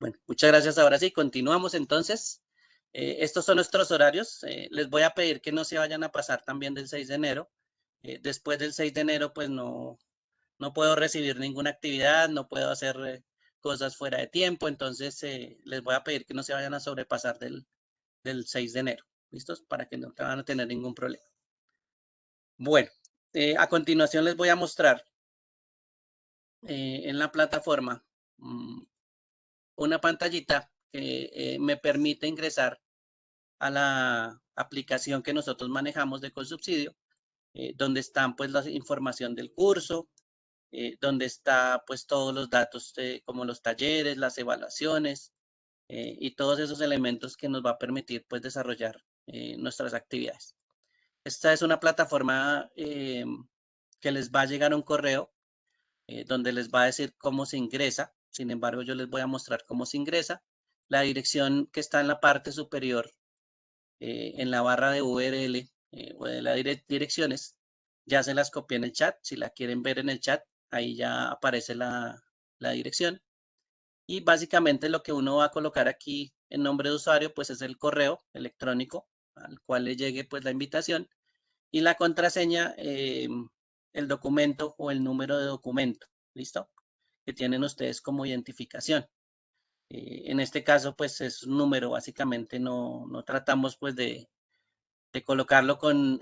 Bueno, muchas gracias. Ahora sí, continuamos entonces. Estos son nuestros horarios. Les voy a pedir que no se vayan a pasar también del 6 de enero. Después del 6 de enero, pues no puedo recibir ninguna actividad, no puedo hacer cosas fuera de tiempo, entonces les voy a pedir que no se vayan a sobrepasar del 6 de enero. ¿Listos? Para que no te van a tener ningún problema. Bueno, a continuación les voy a mostrar en la plataforma mm, una pantallita que me permite ingresar a la aplicación que nosotros manejamos de Colsubsidio, donde están pues la información del curso, donde está pues todos los datos como los talleres, las evaluaciones y todos esos elementos que nos va a permitir pues desarrollar nuestras actividades. Esta es una plataforma que les va a llegar un correo donde les va a decir cómo se ingresa. Sin embargo, yo les voy a mostrar cómo se ingresa. La dirección que está en la parte superior, en la barra de URL o de las direcciones, ya se las copié en el chat. Si la quieren ver en el chat, ahí ya aparece la dirección. Y básicamente lo que uno va a colocar aquí en nombre de usuario, pues es el correo electrónico al cual le llegue pues la invitación y la contraseña, el documento o el número de documento, ¿listo? Que tienen ustedes como identificación. En este caso, pues es un número, básicamente no tratamos pues de colocarlo con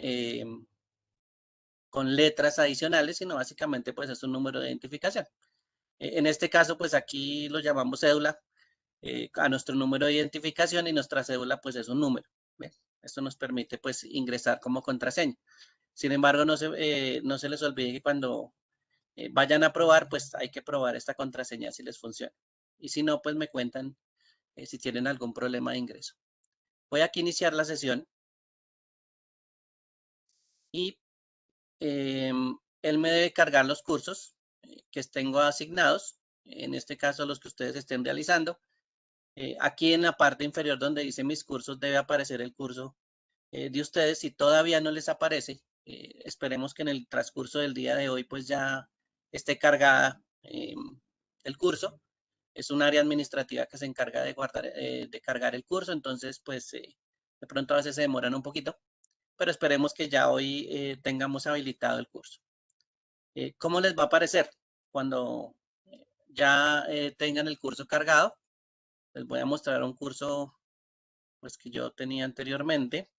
letras adicionales, sino básicamente pues es un número de identificación. En este caso, pues aquí lo llamamos cédula a nuestro número de identificación y nuestra cédula pues es un número. ¿Ven? Esto nos permite pues ingresar como contraseña. Sin embargo, no se les olvide que cuando vayan a probar, pues hay que probar esta contraseña si les funciona. Y si no, pues me cuentan si tienen algún problema de ingreso. Voy aquí a iniciar la sesión y él me debe cargar los cursos que tengo asignados, en este caso los que ustedes estén realizando. Aquí en la parte inferior donde dice mis cursos debe aparecer el curso de ustedes. Si todavía no les aparece, esperemos que en el transcurso del día de hoy pues ya esté cargada el curso. Es un área administrativa que se encarga de guardar, de cargar el curso, entonces pues de pronto a veces se demoran un poquito, pero esperemos que ya hoy tengamos habilitado el curso. ¿Cómo les va a aparecer? Cuando ya tengan el curso cargado, les voy a mostrar un curso pues que yo tenía anteriormente.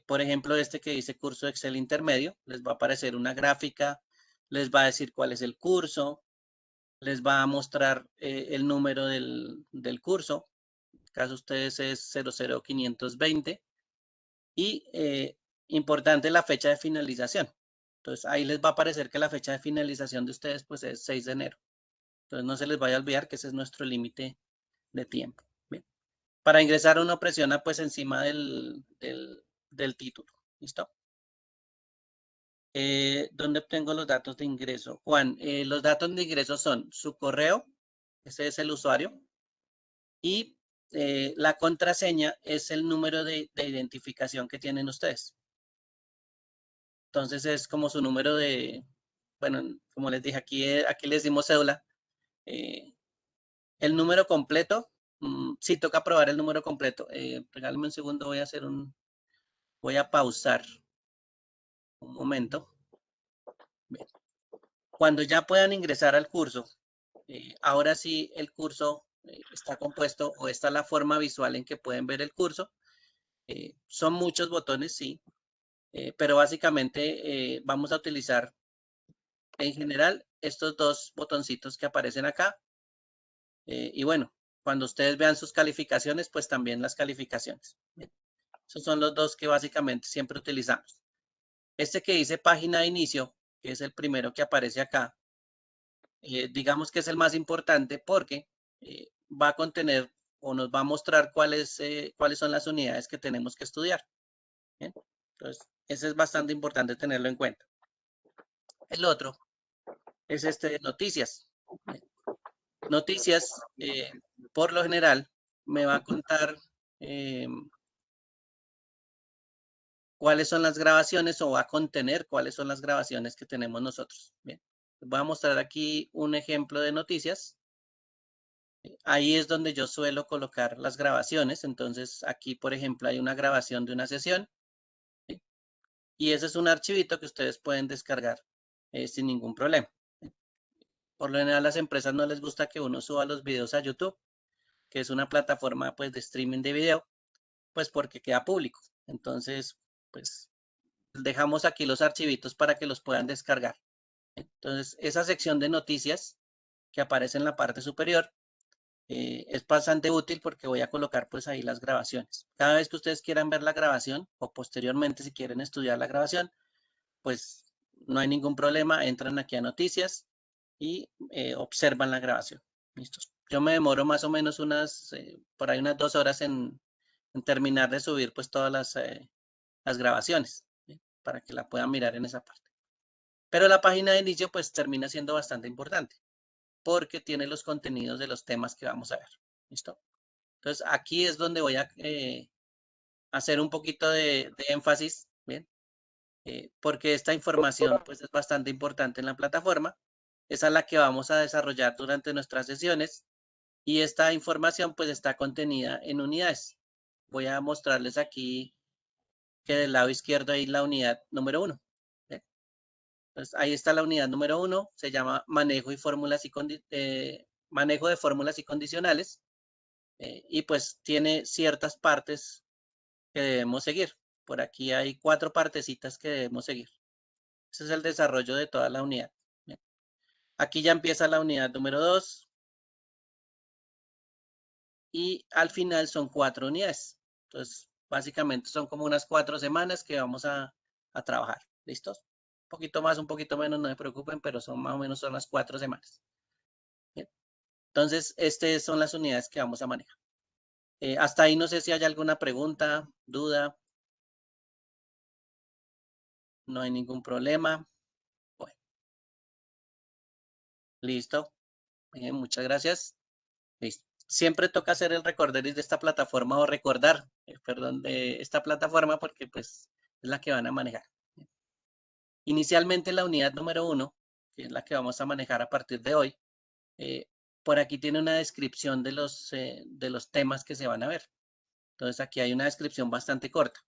Por ejemplo, este que dice curso Excel intermedio, les va a aparecer una gráfica, les va a decir cuál es el curso, les va a mostrar el número del curso. En este caso ustedes es 00520 y importante la fecha de finalización. Entonces ahí les va a aparecer que la fecha de finalización de ustedes pues es 6 de enero. Entonces no se les vaya a olvidar que ese es nuestro límite de tiempo. Bien. Para ingresar uno presiona pues encima del título. ¿Listo? ¿Dónde obtengo los datos de ingreso? Juan, los datos de ingreso son su correo, ese es el usuario, y la contraseña es el número de identificación que tienen ustedes. Entonces es como su número bueno, como les dije, aquí les dimos cédula. eh, el número completo, sí toca probar el número completo. Regálame un segundo, voy a pausar un momento. Bien. Cuando ya puedan ingresar al curso, ahora sí el curso está compuesto o esta es la forma visual en que pueden ver el curso. Son muchos botones, sí, pero básicamente vamos a utilizar en general estos dos botoncitos que aparecen acá. Y bueno, cuando ustedes vean sus calificaciones, pues también las calificaciones. Bien. Esos son los dos que básicamente siempre utilizamos. Este que dice página de inicio, que es el primero que aparece acá, digamos que es el más importante porque va a contener o nos va a mostrar cuáles son las unidades que tenemos que estudiar. ¿Bien? Entonces, ese es bastante importante tenerlo en cuenta. El otro es este de noticias. Bien. Noticias, por lo general, me va a contar eh, cuáles son las grabaciones o va a contener cuáles son las grabaciones que tenemos nosotros. Bien. Voy a mostrar aquí un ejemplo de noticias. Ahí es donde yo suelo colocar las grabaciones. Entonces, aquí, por ejemplo, hay una grabación de una sesión, ¿sí? Y ese es un archivito que ustedes pueden descargar sin ningún problema. Por lo general, a las empresas no les gusta que uno suba los videos a YouTube, que es una plataforma pues de streaming de video, pues porque queda público. Entonces, pues dejamos aquí los archivitos para que los puedan descargar. Entonces, esa sección de noticias que aparece en la parte superior es bastante útil porque voy a colocar pues ahí las grabaciones. Cada vez que ustedes quieran ver la grabación o posteriormente si quieren estudiar la grabación, pues no hay ningún problema, entran aquí a noticias y observan la grabación. ¿Listos? Yo me demoro más o menos por ahí unas 2 horas en terminar de subir pues todas las grabaciones, ¿sí? Para que la puedan mirar en esa parte. Pero la página de inicio pues termina siendo bastante importante porque tiene los contenidos de los temas que vamos a ver. ¿Listo? Entonces aquí es donde voy a hacer un poquito de énfasis, ¿bien? Porque esta información pues es bastante importante en la plataforma. Esa es la que vamos a desarrollar durante nuestras sesiones y esta información pues está contenida en unidades. Voy a mostrarles aquí que del lado izquierdo hay la unidad número 1. Entonces, ahí está la unidad número 1, se llama manejo y fórmulas manejo de fórmulas y condicionales, y pues tiene ciertas partes que debemos seguir. Por aquí hay 4 partecitas que debemos seguir. Ese es el desarrollo de toda la unidad. Bien. Aquí ya empieza la unidad número 2 y al final son 4 unidades. Entonces, básicamente son como unas 4 semanas que vamos a trabajar. ¿Listos? Un poquito más, un poquito menos, no se preocupen, pero son más o menos son las 4 semanas. Bien. Entonces, estas son las unidades que vamos a manejar. Hasta ahí no sé si hay alguna pregunta, duda. No hay ningún problema. Bueno, listo. Bien, muchas gracias. Listo. Siempre toca hacer el recorderis de esta plataforma o recordar, perdón, de esta plataforma porque pues es la que van a manejar. Inicialmente la unidad número 1, que es la que vamos a manejar a partir de hoy, eh, por aquí tiene una descripción de los temas que se van a ver. Entonces aquí hay una descripción bastante corta.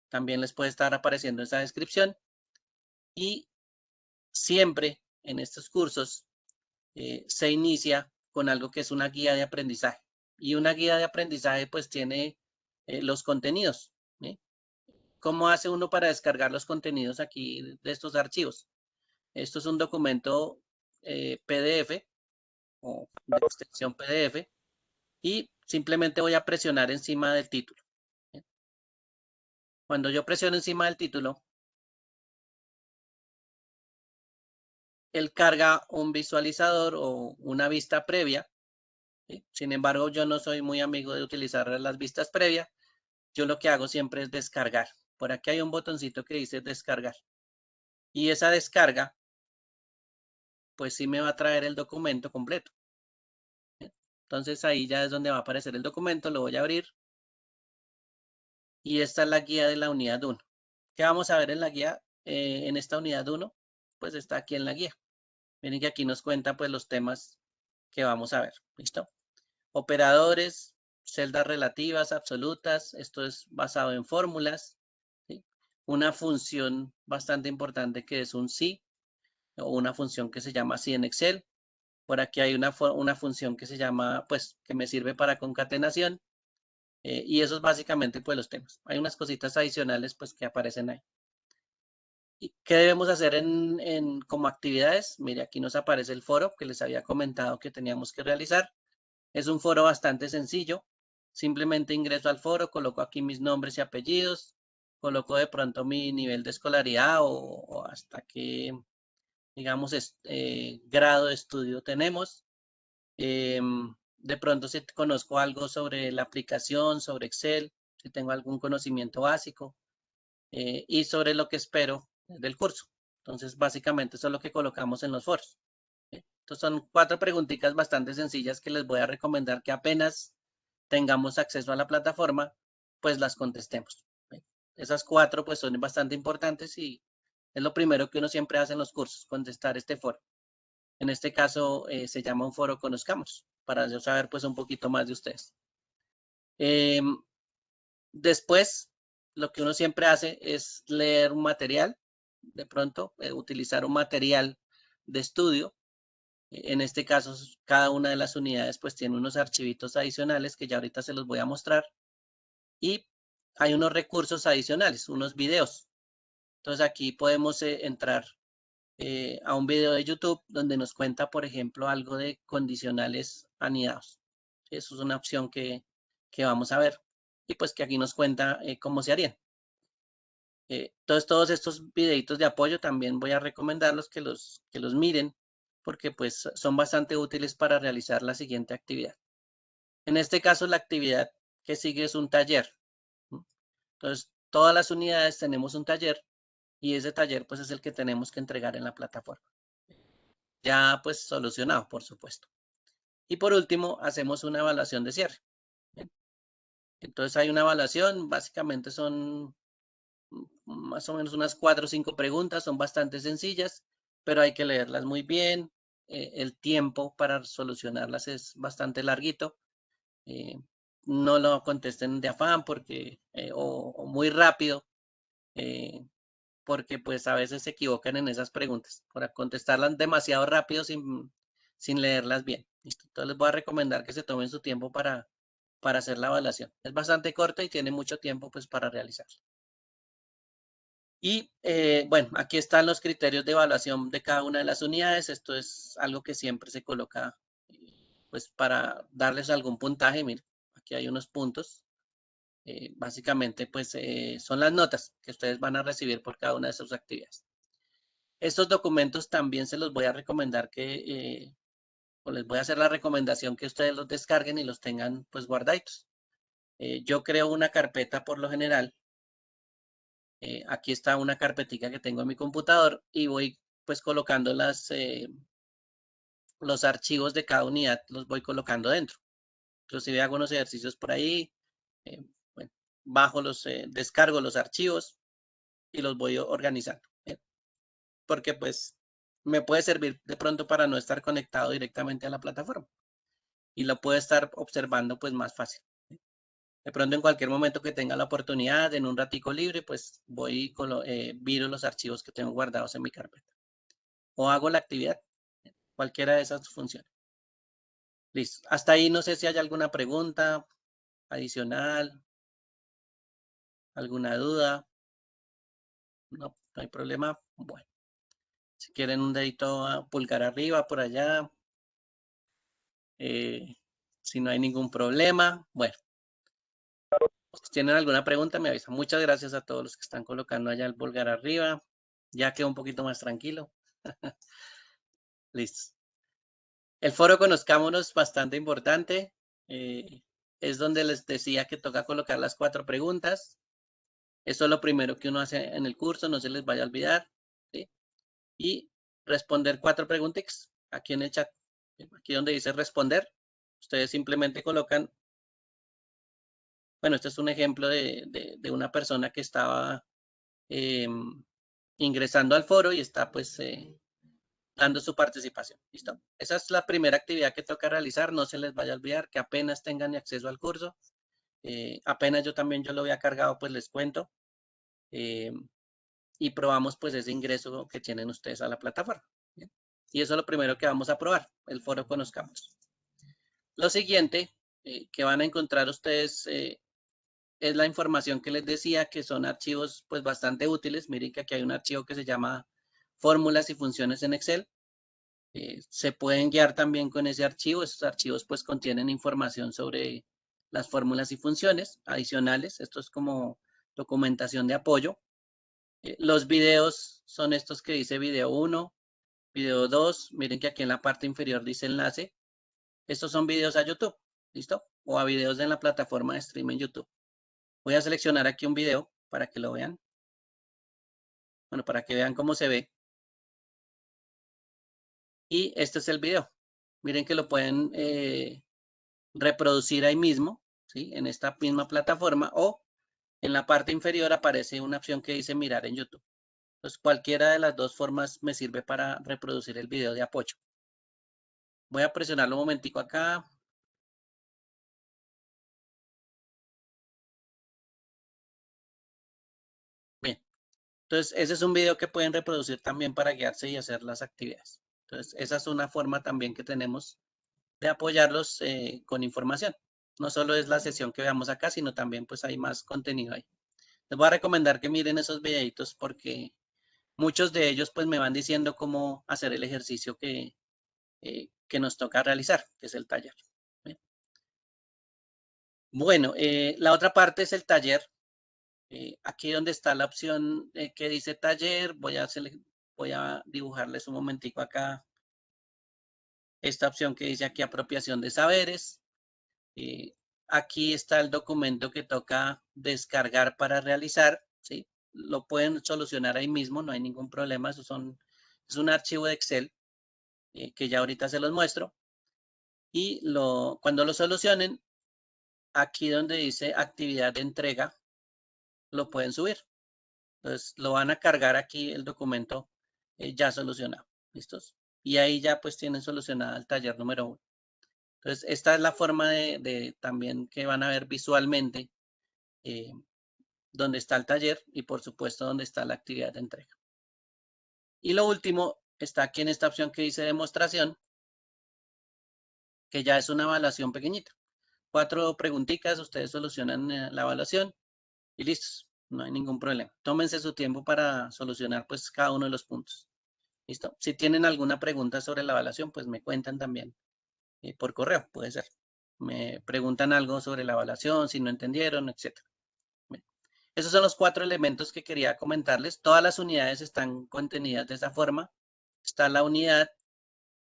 También les puede estar apareciendo esa descripción y siempre en estos cursos se inicia con algo que es una guía de aprendizaje. Y una guía de aprendizaje pues tiene los contenidos. ¿Sí? ¿Cómo hace uno para descargar los contenidos aquí de estos archivos? Esto es un documento PDF o de extensión PDF y simplemente voy a presionar encima del título. ¿Sí? Cuando yo presiono encima del título, él carga un visualizador o una vista previa. ¿Sí? Sin embargo, yo no soy muy amigo de utilizar las vistas previas. Yo lo que hago siempre es descargar. Por aquí hay un botoncito que dice descargar. Y esa descarga, pues sí me va a traer el documento completo. Entonces ahí ya es donde va a aparecer el documento, lo voy a abrir. Y esta es la guía de la unidad 1. ¿Qué vamos a ver en la guía? En esta unidad 1, pues está aquí en la guía. Miren que aquí nos cuenta pues los temas que vamos a ver. ¿Listo? Operadores, celdas relativas, absolutas. Esto es basado en fórmulas. ¿Sí? Una función bastante importante que es un si o una función que se llama si en Excel. Por aquí hay una función que se llama, pues, que me sirve para concatenación. Y eso es básicamente, pues, los temas. Hay unas cositas adicionales, pues, que aparecen ahí. ¿Y qué debemos hacer como actividades? Mire, aquí nos aparece el foro que les había comentado que teníamos que realizar. Es un foro bastante sencillo. Simplemente ingreso al foro, coloco aquí mis nombres y apellidos, coloco de pronto mi nivel de escolaridad o hasta qué, digamos, grado de estudio tenemos. De pronto si conozco algo sobre la aplicación, sobre Excel, si tengo algún conocimiento básico y sobre lo que espero del curso. Entonces, básicamente eso es lo que colocamos en los foros. Entonces, son 4 preguntitas bastante sencillas que les voy a recomendar que apenas tengamos acceso a la plataforma, pues las contestemos. Esas 4 pues son bastante importantes y es lo primero que uno siempre hace en los cursos, contestar este foro. En este caso se llama un foro Conozcamos. para yo saber pues un poquito más de ustedes. Después, lo que uno siempre hace es leer un material, de pronto, utilizar un material de estudio. En este caso, cada una de las unidades pues tiene unos archivitos adicionales que ya ahorita se los voy a mostrar. Y hay unos recursos adicionales, unos videos. Entonces aquí podemos entrar a un video de YouTube donde nos cuenta, por ejemplo, algo de condicionales anidados. Eso es una opción que vamos a ver y pues que aquí nos cuenta cómo se harían. Entonces todos estos videitos de apoyo también voy a recomendarlos que los miren porque pues son bastante útiles para realizar la siguiente actividad. En este caso la actividad que sigue es un taller. Entonces todas las unidades tenemos un taller y ese taller pues es el que tenemos que entregar en la plataforma. Ya pues solucionado, por supuesto. Y por último, hacemos una evaluación de cierre. Entonces hay una evaluación, básicamente son más o menos unas 4 o 5 preguntas, son bastante sencillas, pero hay que leerlas muy bien. El tiempo para solucionarlas es bastante larguito. No lo contesten de afán porque, o muy rápido, porque pues a veces se equivocan en esas preguntas, por contestarlas demasiado rápido sin leerlas bien. ¿Listo? Entonces les voy a recomendar que se tomen su tiempo para hacer la evaluación. Es bastante corta y tiene mucho tiempo pues para realizarla. Y bueno, aquí están los criterios de evaluación de cada una de las unidades. Esto es algo que siempre se coloca pues para darles algún puntaje. Miren, aquí hay unos puntos. Básicamente pues son las notas que ustedes van a recibir por cada una de sus actividades. Estos documentos también se los voy a recomendar o les voy a hacer la recomendación que ustedes los descarguen y los tengan pues guardaditos. Yo creo una carpeta por lo general. Aquí está una carpetica que tengo en mi computador y voy pues colocando los archivos de cada unidad, los voy colocando dentro. Inclusive hago unos ejercicios por ahí, bueno, descargo los archivos y los voy organizando. Porque pues me puede servir de pronto para no estar conectado directamente a la plataforma y lo puedo estar observando pues más fácil. De pronto en cualquier momento que tenga la oportunidad, en un ratico libre, pues voy y viro los archivos que tengo guardados en mi carpeta. O hago la actividad, cualquiera de esas funciones. Listo. Hasta ahí no sé si hay alguna pregunta adicional, alguna duda. No, no hay problema. Bueno, si quieren un dedito a pulgar arriba por allá. Si no hay ningún problema. Bueno, si tienen alguna pregunta me avisan. Muchas gracias a todos los que están colocando allá el pulgar arriba. Ya quedó un poquito más tranquilo. Listo. El foro Conozcámonos, bastante importante. Es donde les decía que toca colocar las 4 preguntas. Eso es lo primero que uno hace en el curso, no se les vaya a olvidar. ¿Sí? Y responder 4 preguntas aquí en el chat. Aquí donde dice responder, ustedes simplemente colocan, bueno, este es un ejemplo de una persona que estaba ingresando al foro y está pues dando su participación. ¿Listo? Esa es la primera actividad que toca realizar. No se les vaya a olvidar que apenas tengan acceso al curso. Apenas yo lo había cargado, pues les cuento. Y probamos pues ese ingreso que tienen ustedes a la plataforma. ¿Bien? Y eso es lo primero que vamos a probar, el foro Conozcamos. Lo siguiente que van a encontrar ustedes es la información que les decía, que son archivos pues bastante útiles. Miren que aquí hay un archivo que se llama fórmulas y funciones en Excel. Se pueden guiar también con ese archivo. Esos archivos pues contienen información sobre las fórmulas y funciones adicionales. Esto es como documentación de apoyo. Los videos son estos que dice video 1, video 2. Miren que aquí en la parte inferior dice enlace. Estos son videos a YouTube, ¿listo? O a videos en la plataforma de stream en YouTube. Voy a seleccionar aquí un video para que lo vean. Bueno, para que vean cómo se ve. Y este es el video. Miren que lo pueden reproducir ahí mismo, ¿sí? En esta misma plataforma o en la parte inferior aparece una opción que dice mirar en YouTube. Entonces, cualquiera de las dos formas me sirve para reproducir el video de apoyo. Voy a presionarlo un momentico acá. Entonces, ese es un video que pueden reproducir también para guiarse y hacer las actividades. Entonces, esa es una forma también que tenemos de apoyarlos con información. No solo es la sesión que veamos acá, sino también pues hay más contenido ahí. Les voy a recomendar que miren esos videitos porque muchos de ellos pues me van diciendo cómo hacer el ejercicio que nos toca realizar, que es el taller. ¿Bien? Bueno, la otra parte es el taller. Aquí donde está la opción que dice taller, voy a dibujarles un momentico acá esta opción que dice aquí apropiación de saberes. Eh, Aquí está el documento que toca descargar para realizar, ¿sí? Lo pueden solucionar ahí mismo, no hay ningún problema. Es un archivo de Excel que ya ahorita se los muestro. Y cuando lo solucionen, aquí donde dice actividad de entrega, lo pueden subir. Entonces, lo van a cargar aquí el documento ya solucionado. ¿Listos? Y ahí ya pues tienen solucionada el taller número 1. Entonces, esta es la forma de también que van a ver visualmente eh, dónde está el taller y por supuesto dónde está la actividad de entrega. Y lo último está aquí en esta opción que dice demostración, que ya es una evaluación pequeñita. 4 preguntitas, ustedes solucionan la evaluación y listos, no hay ningún problema. Tómense su tiempo para solucionar pues cada uno de los puntos. ¿Listo? Si tienen alguna pregunta sobre la evaluación, pues me cuentan también por correo, puede ser. Me preguntan algo sobre la evaluación, si no entendieron, etcétera. Esos son los 4 elementos que quería comentarles. Todas las unidades están contenidas de esa forma. Está la unidad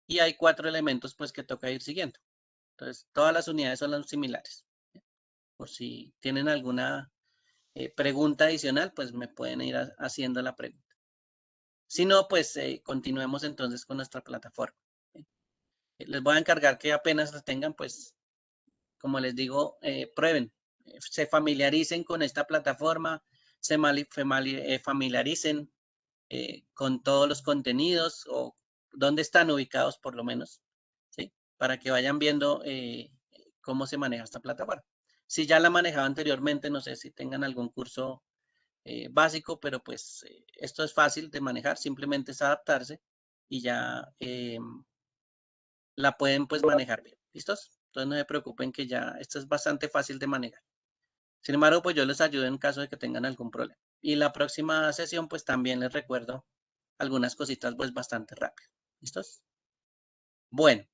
y hay 4 elementos pues que toca ir siguiendo. Entonces, todas las unidades son similares. Por si tienen alguna pregunta adicional, pues me pueden ir haciendo la pregunta. Si no, pues continuemos entonces con nuestra plataforma. Les voy a encargar que apenas la tengan, pues, como les digo, prueben, se familiaricen con esta plataforma, se familiaricen con todos los contenidos o dónde están ubicados por lo menos, ¿sí? Para que vayan viendo cómo se maneja esta plataforma. Si ya la manejaba anteriormente, no sé si tengan algún curso básico, pero pues esto es fácil de manejar, simplemente es adaptarse y ya la pueden pues manejar bien. ¿Listos? Entonces no se preocupen que ya esto es bastante fácil de manejar. Sin embargo, pues yo les ayudo en caso de que tengan algún problema. Y la próxima sesión pues también les recuerdo algunas cositas pues bastante rápido. ¿Listos? Bueno,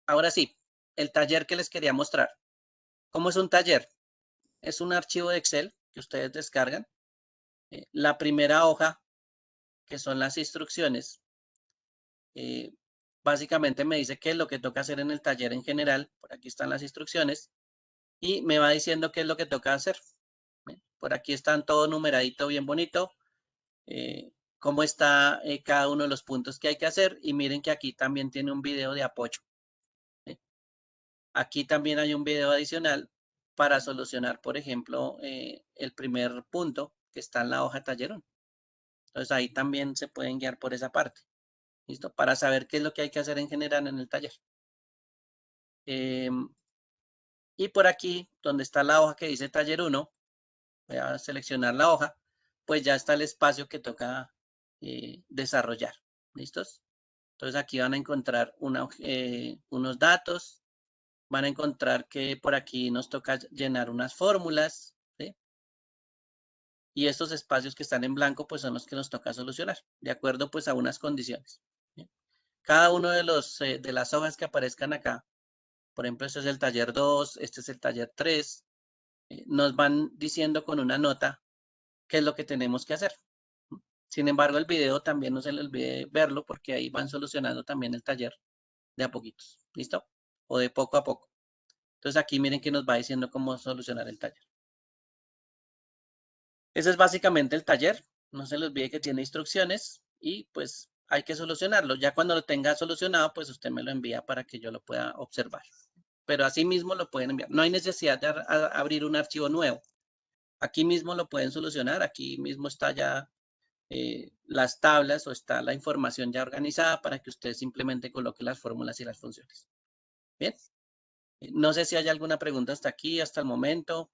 ahora sí, el taller que les quería mostrar. ¿Cómo es un taller? Es un archivo de Excel que ustedes descargan. La primera hoja, que son las instrucciones, eh, básicamente me dice qué es lo que toca hacer en el taller en general. Por aquí están las instrucciones y me va diciendo qué es lo que toca hacer. Por aquí están todo numeradito, bien bonito. Cómo está cada uno de los puntos que hay que hacer. Y miren que aquí también tiene un video de apoyo. ¿Sí? Aquí también hay un video adicional para solucionar, por ejemplo, el primer punto que está en la hoja tallerón. Entonces ahí también se pueden guiar por esa parte. ¿Listo? Para saber qué es lo que hay que hacer en general en el taller. Y por aquí, donde está la hoja que dice taller 1, voy a seleccionar la hoja, pues ya está el espacio que toca desarrollar. ¿Listos? Entonces aquí van a encontrar unos datos, van a encontrar que por aquí nos toca llenar unas fórmulas, ¿sí? Y estos espacios que están en blanco pues son los que nos toca solucionar, de acuerdo pues a unas condiciones. ¿Sí? Cada uno de las hojas que aparezcan acá, por ejemplo, este es el taller 2, este es el taller 3, nos van diciendo con una nota qué es lo que tenemos que hacer. Sin embargo, el video también no se le olvide verlo porque ahí van solucionando también el taller de a poquitos. ¿Listo? O de poco a poco. Entonces aquí miren que nos va diciendo cómo solucionar el taller. Ese es básicamente el taller. No se les olvide que tiene instrucciones y pues hay que solucionarlo. Ya cuando lo tenga solucionado, pues usted me lo envía para que yo lo pueda observar. Pero así mismo lo pueden enviar. No hay necesidad de abrir un archivo nuevo. Aquí mismo lo pueden solucionar. Aquí mismo está ya las tablas o está la información ya organizada para que usted simplemente coloque las fórmulas y las funciones. Bien. No sé si hay alguna pregunta hasta aquí, hasta el momento.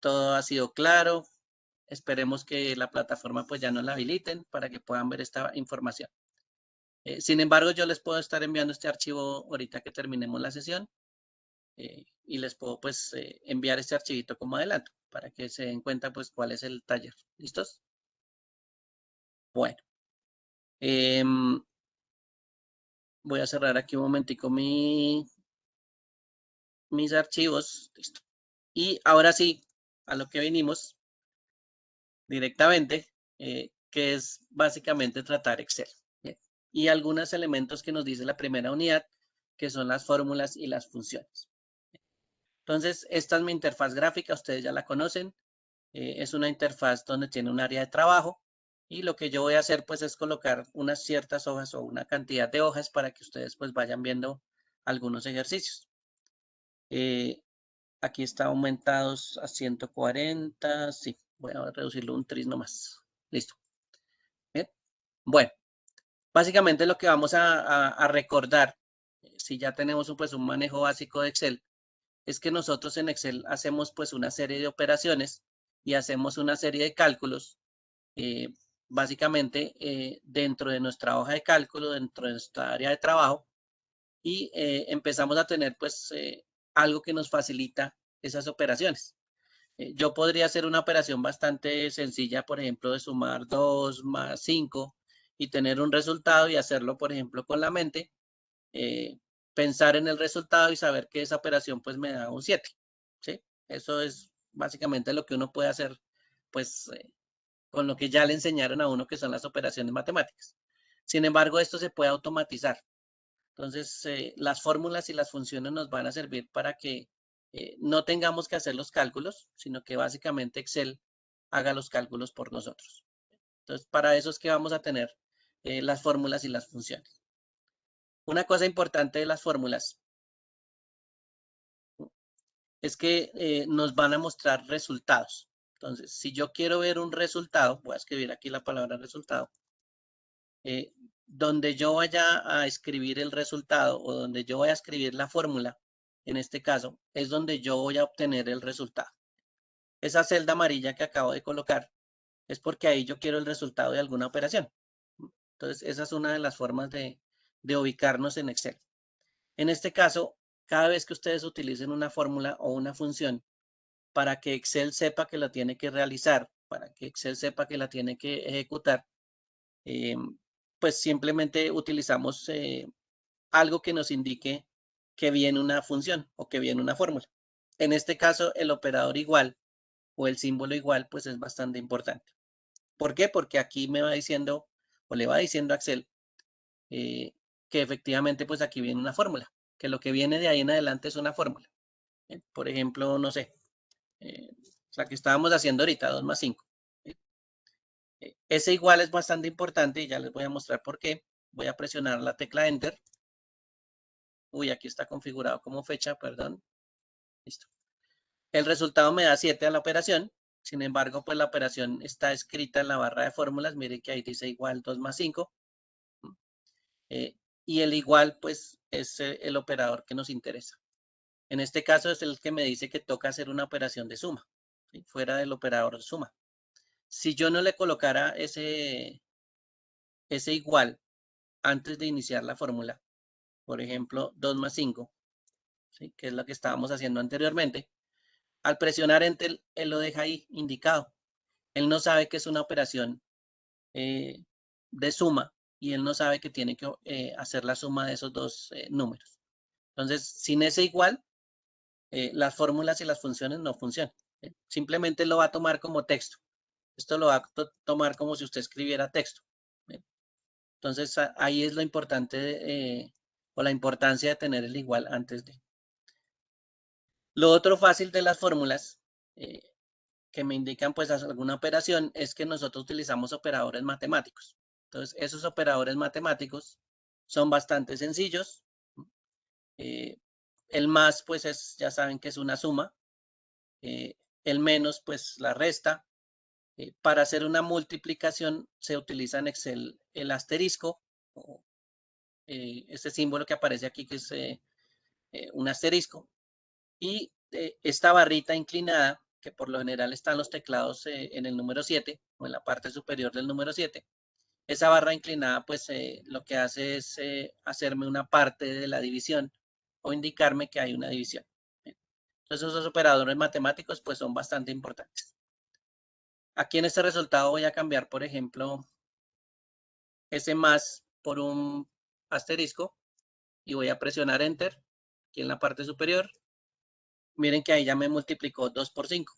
todo ha sido claro. Esperemos que la plataforma pues ya no la habiliten para que puedan ver esta información. Sin embargo, yo les puedo estar enviando este archivo ahorita que terminemos la sesión y les puedo pues enviar este archivito como adelanto para que se den cuenta pues cuál es el taller. ¿Listos? Bueno. Voy a cerrar aquí un momentico mis archivos. Listo. Y ahora sí, a lo que venimos directamente, que es básicamente tratar Excel. Bien. Y algunos elementos que nos dice la primera unidad, que son las fórmulas y las funciones. Entonces, esta es mi interfaz gráfica, ustedes ya la conocen. Es una interfaz donde tiene un área de trabajo. Y lo que yo voy a hacer pues es colocar unas ciertas hojas o una cantidad de hojas para que ustedes pues vayan viendo algunos ejercicios. Aquí está aumentados a 140. Sí, voy a reducirlo un tris nomás. Listo. Bien. Bueno, básicamente lo que vamos a recordar, si ya tenemos pues un manejo básico de Excel, es que nosotros en Excel hacemos pues una serie de operaciones y hacemos una serie de cálculos, eh, básicamente dentro de nuestra hoja de cálculo, dentro de nuestra área de trabajo, y empezamos a tener pues algo que nos facilita esas operaciones. Yo podría hacer una operación bastante sencilla, por ejemplo, de sumar 2 más 5 y tener un resultado y hacerlo, por ejemplo, con la mente, pensar en el resultado y saber que esa operación pues me da un 7, ¿sí? Eso es básicamente lo que uno puede hacer, pues, con lo que ya le enseñaron a uno que son las operaciones matemáticas. Sin embargo, esto se puede automatizar. Entonces, las fórmulas y las funciones nos van a servir para que no tengamos que hacer los cálculos, sino que básicamente Excel haga los cálculos por nosotros. Entonces, para eso es que vamos a tener las fórmulas y las funciones. Una cosa importante de las fórmulas es que nos van a mostrar resultados. Entonces, si yo quiero ver un resultado, voy a escribir aquí la palabra resultado, eh, donde yo vaya a escribir el resultado o donde yo vaya a escribir la fórmula, en este caso, es donde yo voy a obtener el resultado. Esa celda amarilla que acabo de colocar es porque ahí yo quiero el resultado de alguna operación. Entonces, esa es una de las formas de ubicarnos en Excel. En este caso, cada vez que ustedes utilicen una fórmula o una función, para que Excel sepa que la tiene que realizar, para que Excel sepa que la tiene que ejecutar, eh, pues simplemente utilizamos algo que nos indique que viene una función o que viene una fórmula. En este caso, el operador igual o el símbolo igual, pues es bastante importante. ¿Por qué? Porque aquí me va diciendo o le va diciendo a Excel que efectivamente pues aquí viene una fórmula, que lo que viene de ahí en adelante es una fórmula. Por ejemplo, no sé, la que estábamos haciendo ahorita, 2 más 5. Ese igual es bastante importante y ya les voy a mostrar por qué. Voy a presionar la tecla Enter. Uy, aquí está configurado como fecha, perdón. Listo. El resultado me da 7 a la operación. Sin embargo, pues la operación está escrita en la barra de fórmulas. Mire que ahí dice igual 2 más 5. Y el igual, pues, es el operador que nos interesa. En este caso es el que me dice que toca hacer una operación de suma, ¿sí? Fuera del operador de suma. Si yo no le colocara ese igual antes de iniciar la fórmula, por ejemplo, 2 más 5, ¿sí? Que es lo que estábamos haciendo anteriormente, al presionar Enter, él lo deja ahí indicado. Él no sabe que es una operación de suma y él no sabe que tiene que hacer la suma de esos dos números. Entonces, sin ese igual, las fórmulas y las funciones no funcionan. Simplemente lo va a tomar como texto. Esto lo va a tomar como si usted escribiera texto. Entonces, ahí es lo importante o la importancia de tener el igual antes de. Lo otro fácil de las fórmulas que me indican pues alguna operación es que nosotros utilizamos operadores matemáticos. Entonces, esos operadores matemáticos son bastante sencillos. El más pues ya saben que es una suma. El menos pues la resta. Para hacer una multiplicación se utiliza en Excel el asterisco, o, este símbolo que aparece aquí que es un asterisco. Y esta barrita inclinada que por lo general están los teclados en el número 7 o en la parte superior del número 7, esa barra inclinada pues lo que hace es hacerme una parte de la división o indicarme que hay una división. Entonces esos operadores matemáticos pues son bastante importantes. Aquí en este resultado voy a cambiar, por ejemplo, ese más por un asterisco y voy a presionar Enter aquí en la parte superior. Miren que ahí ya me multiplicó 2 por 5.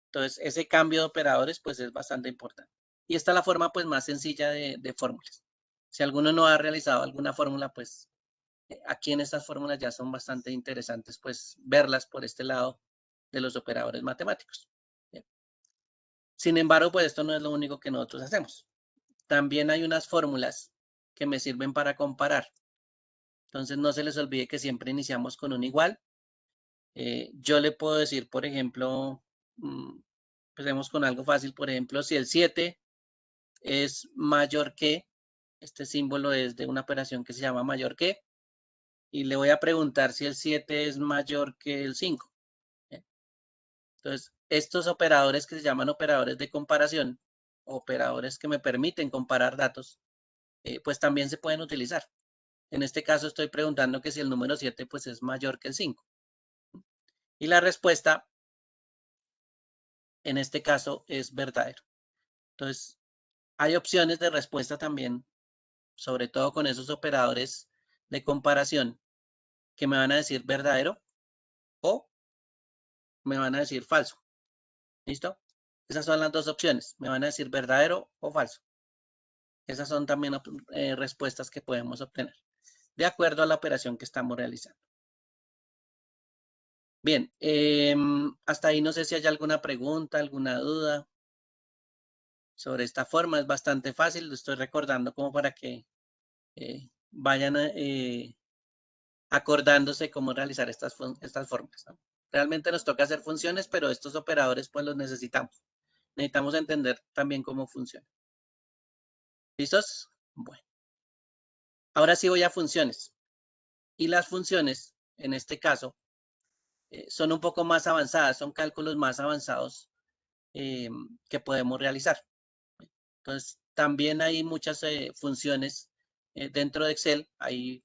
Entonces ese cambio de operadores pues es bastante importante. Y esta es la forma pues más sencilla de fórmulas. Si alguno no ha realizado alguna fórmula, pues aquí en estas fórmulas ya son bastante interesantes pues verlas por este lado de los operadores matemáticos. Bien. Sin embargo, pues esto no es lo único que nosotros hacemos. También hay unas fórmulas que me sirven para comparar. Entonces no se les olvide que siempre iniciamos con un igual. Yo le puedo decir, por ejemplo, empecemos con algo fácil, por ejemplo, si el 7 es mayor que, este símbolo es de una operación que se llama mayor que, y le voy a preguntar si el 7 es mayor que el 5. ¿Eh? Entonces, estos operadores que se llaman operadores de comparación, operadores que me permiten comparar datos, pues también se pueden utilizar. En este caso estoy preguntando que si el número 7 pues es mayor que el 5. Y la respuesta en este caso es verdadero. Entonces, hay opciones de respuesta también, sobre todo con esos operadores de comparación que me van a decir verdadero o me van a decir falso. ¿Listo? Esas son las dos opciones. Me van a decir verdadero o falso. Esas son también respuestas que podemos obtener de acuerdo a la operación que estamos realizando. Bien, hasta ahí no sé si hay alguna pregunta, alguna duda sobre esta forma. Es bastante fácil, lo estoy recordando como para que vayan acordándose cómo realizar estas formas, ¿no? Realmente nos toca hacer funciones, pero estos operadores pues los necesitamos. Necesitamos entender también cómo funciona. ¿Listos? Bueno, ahora sí voy a funciones. Y las funciones, en este caso, son un poco más avanzadas, son cálculos más avanzados que podemos realizar. Entonces, también hay muchas funciones dentro de Excel, hay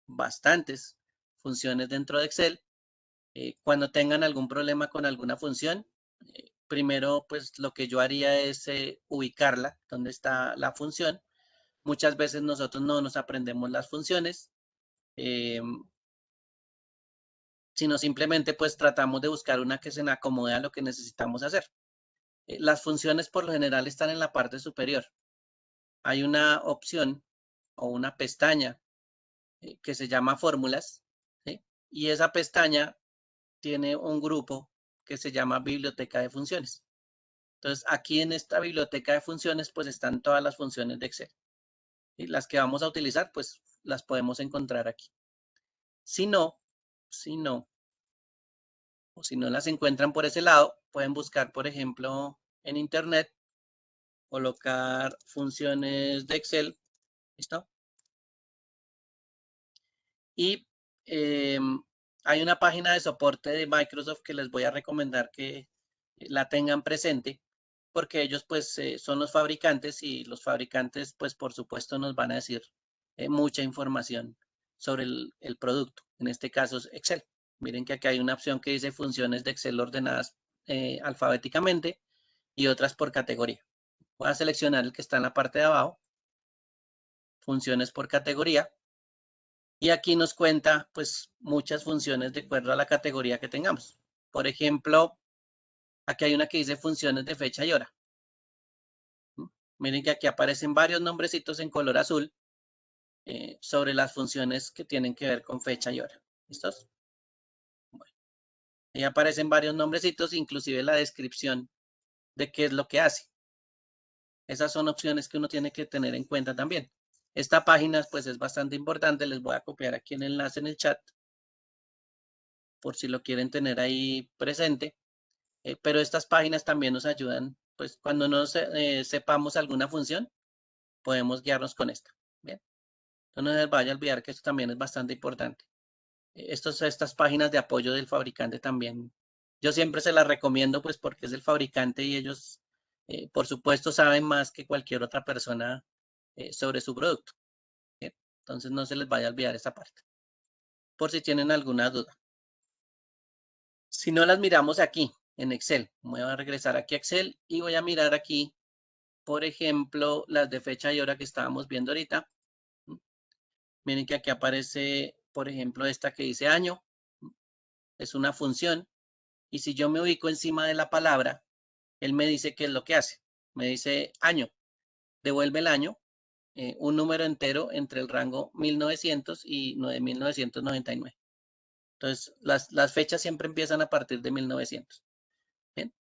bastantes funciones dentro de Excel. Cuando tengan algún problema con alguna función, primero, pues lo que yo haría es ubicarla, donde está la función. Muchas veces nosotros no nos aprendemos las funciones, sino simplemente pues tratamos de buscar una que se acomode a lo que necesitamos hacer. Las funciones por lo general están en la parte superior. Hay una opción o una pestaña que se llama fórmulas, ¿sí? Y esa pestaña tiene un grupo que se llama biblioteca de funciones. Entonces, aquí en esta biblioteca de funciones, pues están todas las funciones de Excel. Y las que vamos a utilizar, pues las podemos encontrar aquí. Si no, o si no las encuentran por ese lado, pueden buscar, por ejemplo, en Internet, colocar funciones de Excel, ¿listo? Y hay una página de soporte de Microsoft que les voy a recomendar que la tengan presente, porque ellos pues son los fabricantes y los fabricantes pues por supuesto nos van a decir mucha información sobre el producto. En este caso es Excel. Miren que aquí hay una opción que dice funciones de Excel ordenadas alfabéticamente y otras por categoría. Voy a seleccionar el que está en la parte de abajo, funciones por categoría. Y aquí nos cuenta pues muchas funciones de acuerdo a la categoría que tengamos. Por ejemplo, aquí hay una que dice funciones de fecha y hora. Miren que aquí aparecen varios nombrecitos en color azul sobre las funciones que tienen que ver con fecha y hora. ¿Listos? Bueno, ahí aparecen varios nombrecitos, inclusive la descripción de qué es lo que hace. Esas son opciones que uno tiene que tener en cuenta también. Esta página pues es bastante importante. Les voy a copiar aquí el enlace en el chat por si lo quieren tener ahí presente. Pero estas páginas también nos ayudan, pues cuando no sepamos alguna función, podemos guiarnos con esta. Bien, entonces no les vaya a olvidar que esto también es bastante importante. Estas páginas de apoyo del fabricante también Yo siempre se las recomiendo pues porque es el fabricante y ellos, por supuesto, saben más que cualquier otra persona sobre su producto. ¿Bien? Entonces no se les vaya a olvidar esa parte, por si tienen alguna duda. Si no las miramos aquí en Excel, voy a regresar aquí a Excel y voy a mirar aquí, por ejemplo, las de fecha y hora que estábamos viendo ahorita. Miren que aquí aparece, por ejemplo, esta que dice año. Es una función. Y si yo me ubico encima de la palabra, él me dice qué es lo que hace. Me dice año. Devuelve el año, un número entero entre el rango 1900 y 1999. Entonces, las fechas siempre empiezan a partir de 1900. ¿Bien?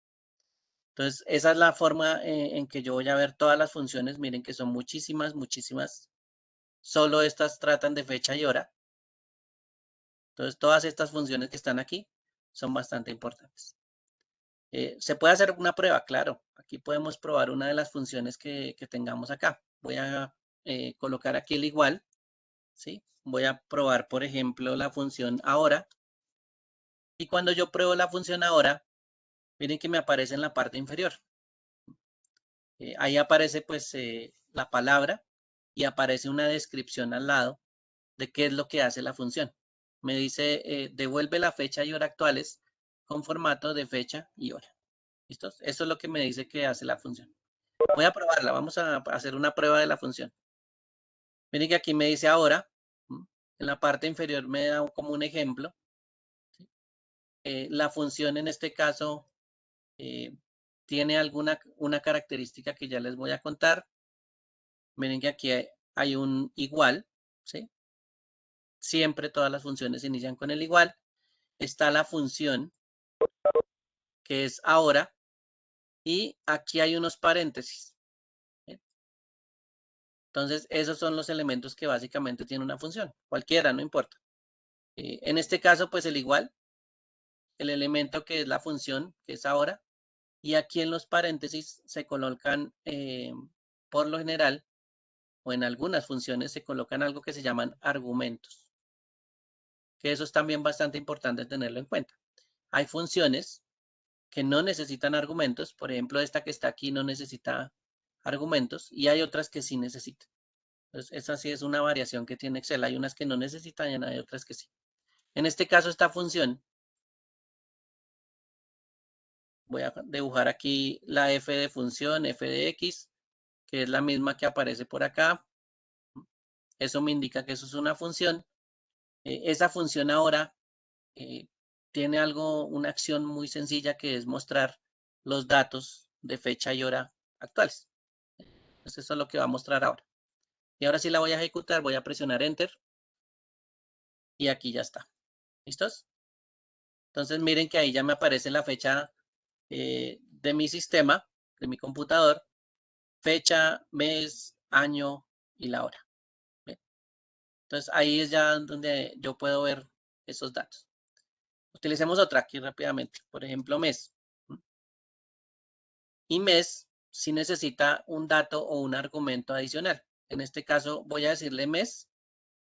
Entonces, esa es la forma en que yo voy a ver todas las funciones. Miren que son muchísimas, muchísimas. Solo estas tratan de fecha y hora. Entonces, todas estas funciones que están aquí son bastante importantes. Se puede hacer una prueba, claro. Aquí podemos probar una de las funciones que tengamos acá. Voy a colocar aquí el igual, ¿sí? Voy a probar, por ejemplo, la función ahora. Y cuando yo pruebo la función ahora, miren que me aparece en la parte inferior. Ahí aparece pues la palabra y aparece una descripción al lado de qué es lo que hace la función. Me dice, devuelve la fecha y hora actuales con formato de fecha y hora. ¿Listos? Eso es lo que me dice que hace la función. Voy a probarla, vamos a hacer una prueba de la función. Miren que aquí me dice ahora, en la parte inferior me da como un ejemplo. La función en este caso tiene una característica que ya les voy a contar. Miren que aquí hay un igual, ¿sí? Siempre todas las funciones inician con el igual. Está la función que es ahora y aquí hay unos paréntesis. ¿Sí? Entonces, esos son los elementos que básicamente tiene una función. Cualquiera, no importa. En este caso, pues el igual, el elemento que es la función, que es ahora, y aquí en los paréntesis se colocan, por lo general, o en algunas funciones se colocan algo que se llaman argumentos, que eso es también bastante importante tenerlo en cuenta. Hay funciones que no necesitan argumentos, por ejemplo, esta que está aquí no necesita argumentos, y hay otras que sí necesitan. Entonces, esa sí es una variación que tiene Excel. Hay unas que no necesitan y hay otras que sí. En este caso, esta función, voy a dibujar aquí la f de función, f de x, que es la misma que aparece por acá. Eso me indica que eso es una función. Esa función ahora eh, tiene una acción muy sencilla que es mostrar los datos de fecha y hora actuales. Entonces eso es lo que va a mostrar ahora. Y ahora sí la voy a ejecutar, voy a presionar Enter y aquí ya está. ¿Listos? Entonces miren que ahí ya me aparece la fecha de mi sistema, de mi computador, fecha, mes, año y la hora. ¿Bien? Entonces ahí es ya donde yo puedo ver esos datos. Utilicemos otra aquí rápidamente. Por ejemplo, mes. Y mes si necesita un dato o un argumento adicional. En este caso voy a decirle mes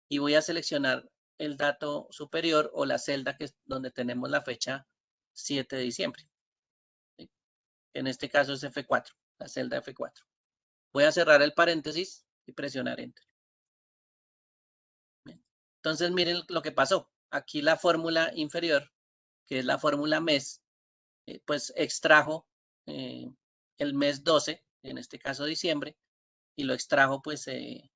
y voy a seleccionar el dato superior o la celda que es donde tenemos la fecha 7 de diciembre. ¿Sí? En este caso es F4, la celda F4. Voy a cerrar el paréntesis y presionar Enter. Bien. Entonces miren lo que pasó. Aquí la fórmula inferior, que es la fórmula mes, pues extrajo el mes 12, en este caso diciembre, y lo extrajo pues de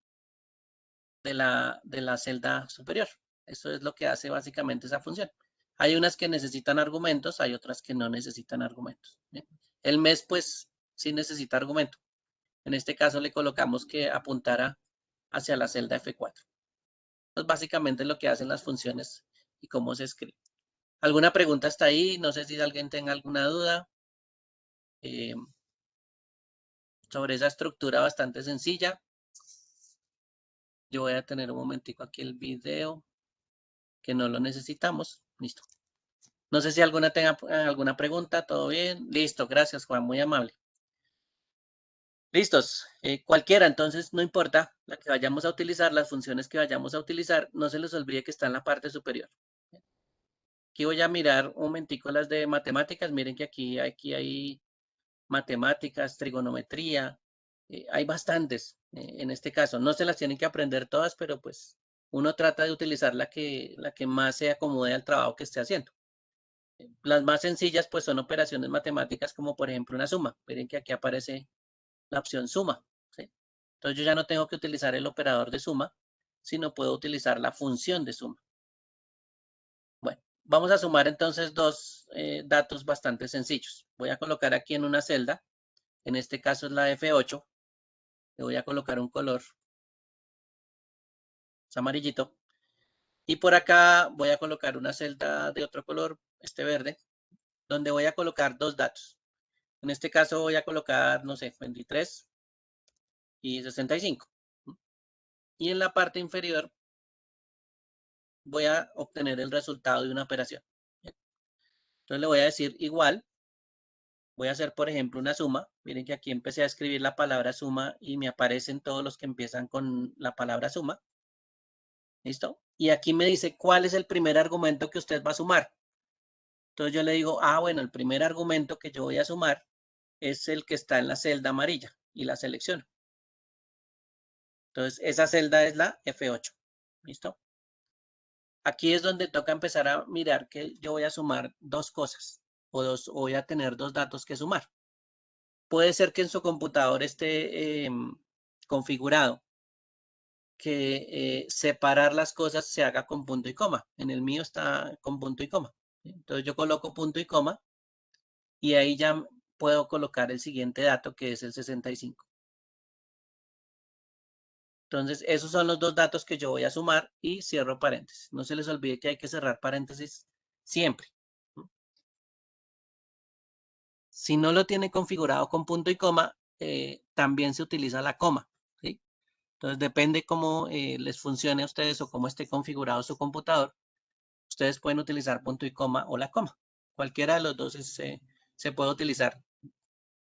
la celda superior. Eso es lo que hace básicamente esa función. Hay unas que necesitan argumentos, hay otras que no necesitan argumentos. ¿Bien? El mes pues sí necesita argumento. En este caso le colocamos que apuntara hacia la celda F4. Pues básicamente lo que hacen las funciones y cómo se escribe. ¿Alguna pregunta hasta ahí? No sé si alguien tenga alguna duda eh, sobre esa estructura bastante sencilla. Yo voy a tener un momentico aquí el video, que no lo necesitamos. Listo. No sé si alguna tenga alguna pregunta. ¿Todo bien? Listo. Gracias, Juan. Muy amable. Listos. Cualquiera, entonces, no importa la que vayamos a utilizar, las funciones que vayamos a utilizar, no se les olvide que está en la parte superior. Aquí voy a mirar un momentico las de matemáticas. Miren que aquí hay matemáticas, trigonometría. Hay bastantes en este caso. No se las tienen que aprender todas, pero pues uno trata de utilizar la que más se acomode al trabajo que esté haciendo. Las más sencillas pues son operaciones matemáticas como por ejemplo una suma. Miren que aquí aparece la opción suma, ¿sí? Entonces yo ya no tengo que utilizar el operador de suma, sino puedo utilizar la función de suma. Bueno, vamos a sumar entonces dos datos bastante sencillos. Voy a colocar aquí en una celda, en este caso es la F8, le voy a colocar un color, es amarillito, y por acá voy a colocar una celda de otro color, este verde, donde voy a colocar dos datos. En este caso voy a colocar, no sé, 23 y 65. Y en la parte inferior voy a obtener el resultado de una operación. Entonces le voy a decir igual, voy a hacer por ejemplo una suma. Miren que aquí empecé a escribir la palabra suma y me aparecen todos los que empiezan con la palabra suma. ¿Listo? Y aquí me dice cuál es el primer argumento que usted va a sumar. Entonces yo le digo, bueno, el primer argumento que yo voy a sumar es el que está en la celda amarilla y la selecciono. Entonces esa celda es la F8. ¿Listo? Aquí es donde toca empezar a mirar que yo voy a sumar dos cosas o voy a tener dos datos que sumar. Puede ser que en su computador esté configurado que separar las cosas se haga con punto y coma. En el mío está con punto y coma. Entonces yo coloco punto y coma y ahí ya puedo colocar el siguiente dato que es el 65. Entonces esos son los dos datos que yo voy a sumar y cierro paréntesis. No se les olvide que hay que cerrar paréntesis siempre. Si no lo tiene configurado con punto y coma, también se utiliza la coma, ¿sí? Entonces depende cómo les funcione a ustedes o cómo esté configurado su computador. Ustedes pueden utilizar punto y coma o la coma. Cualquiera de los dos se puede utilizar.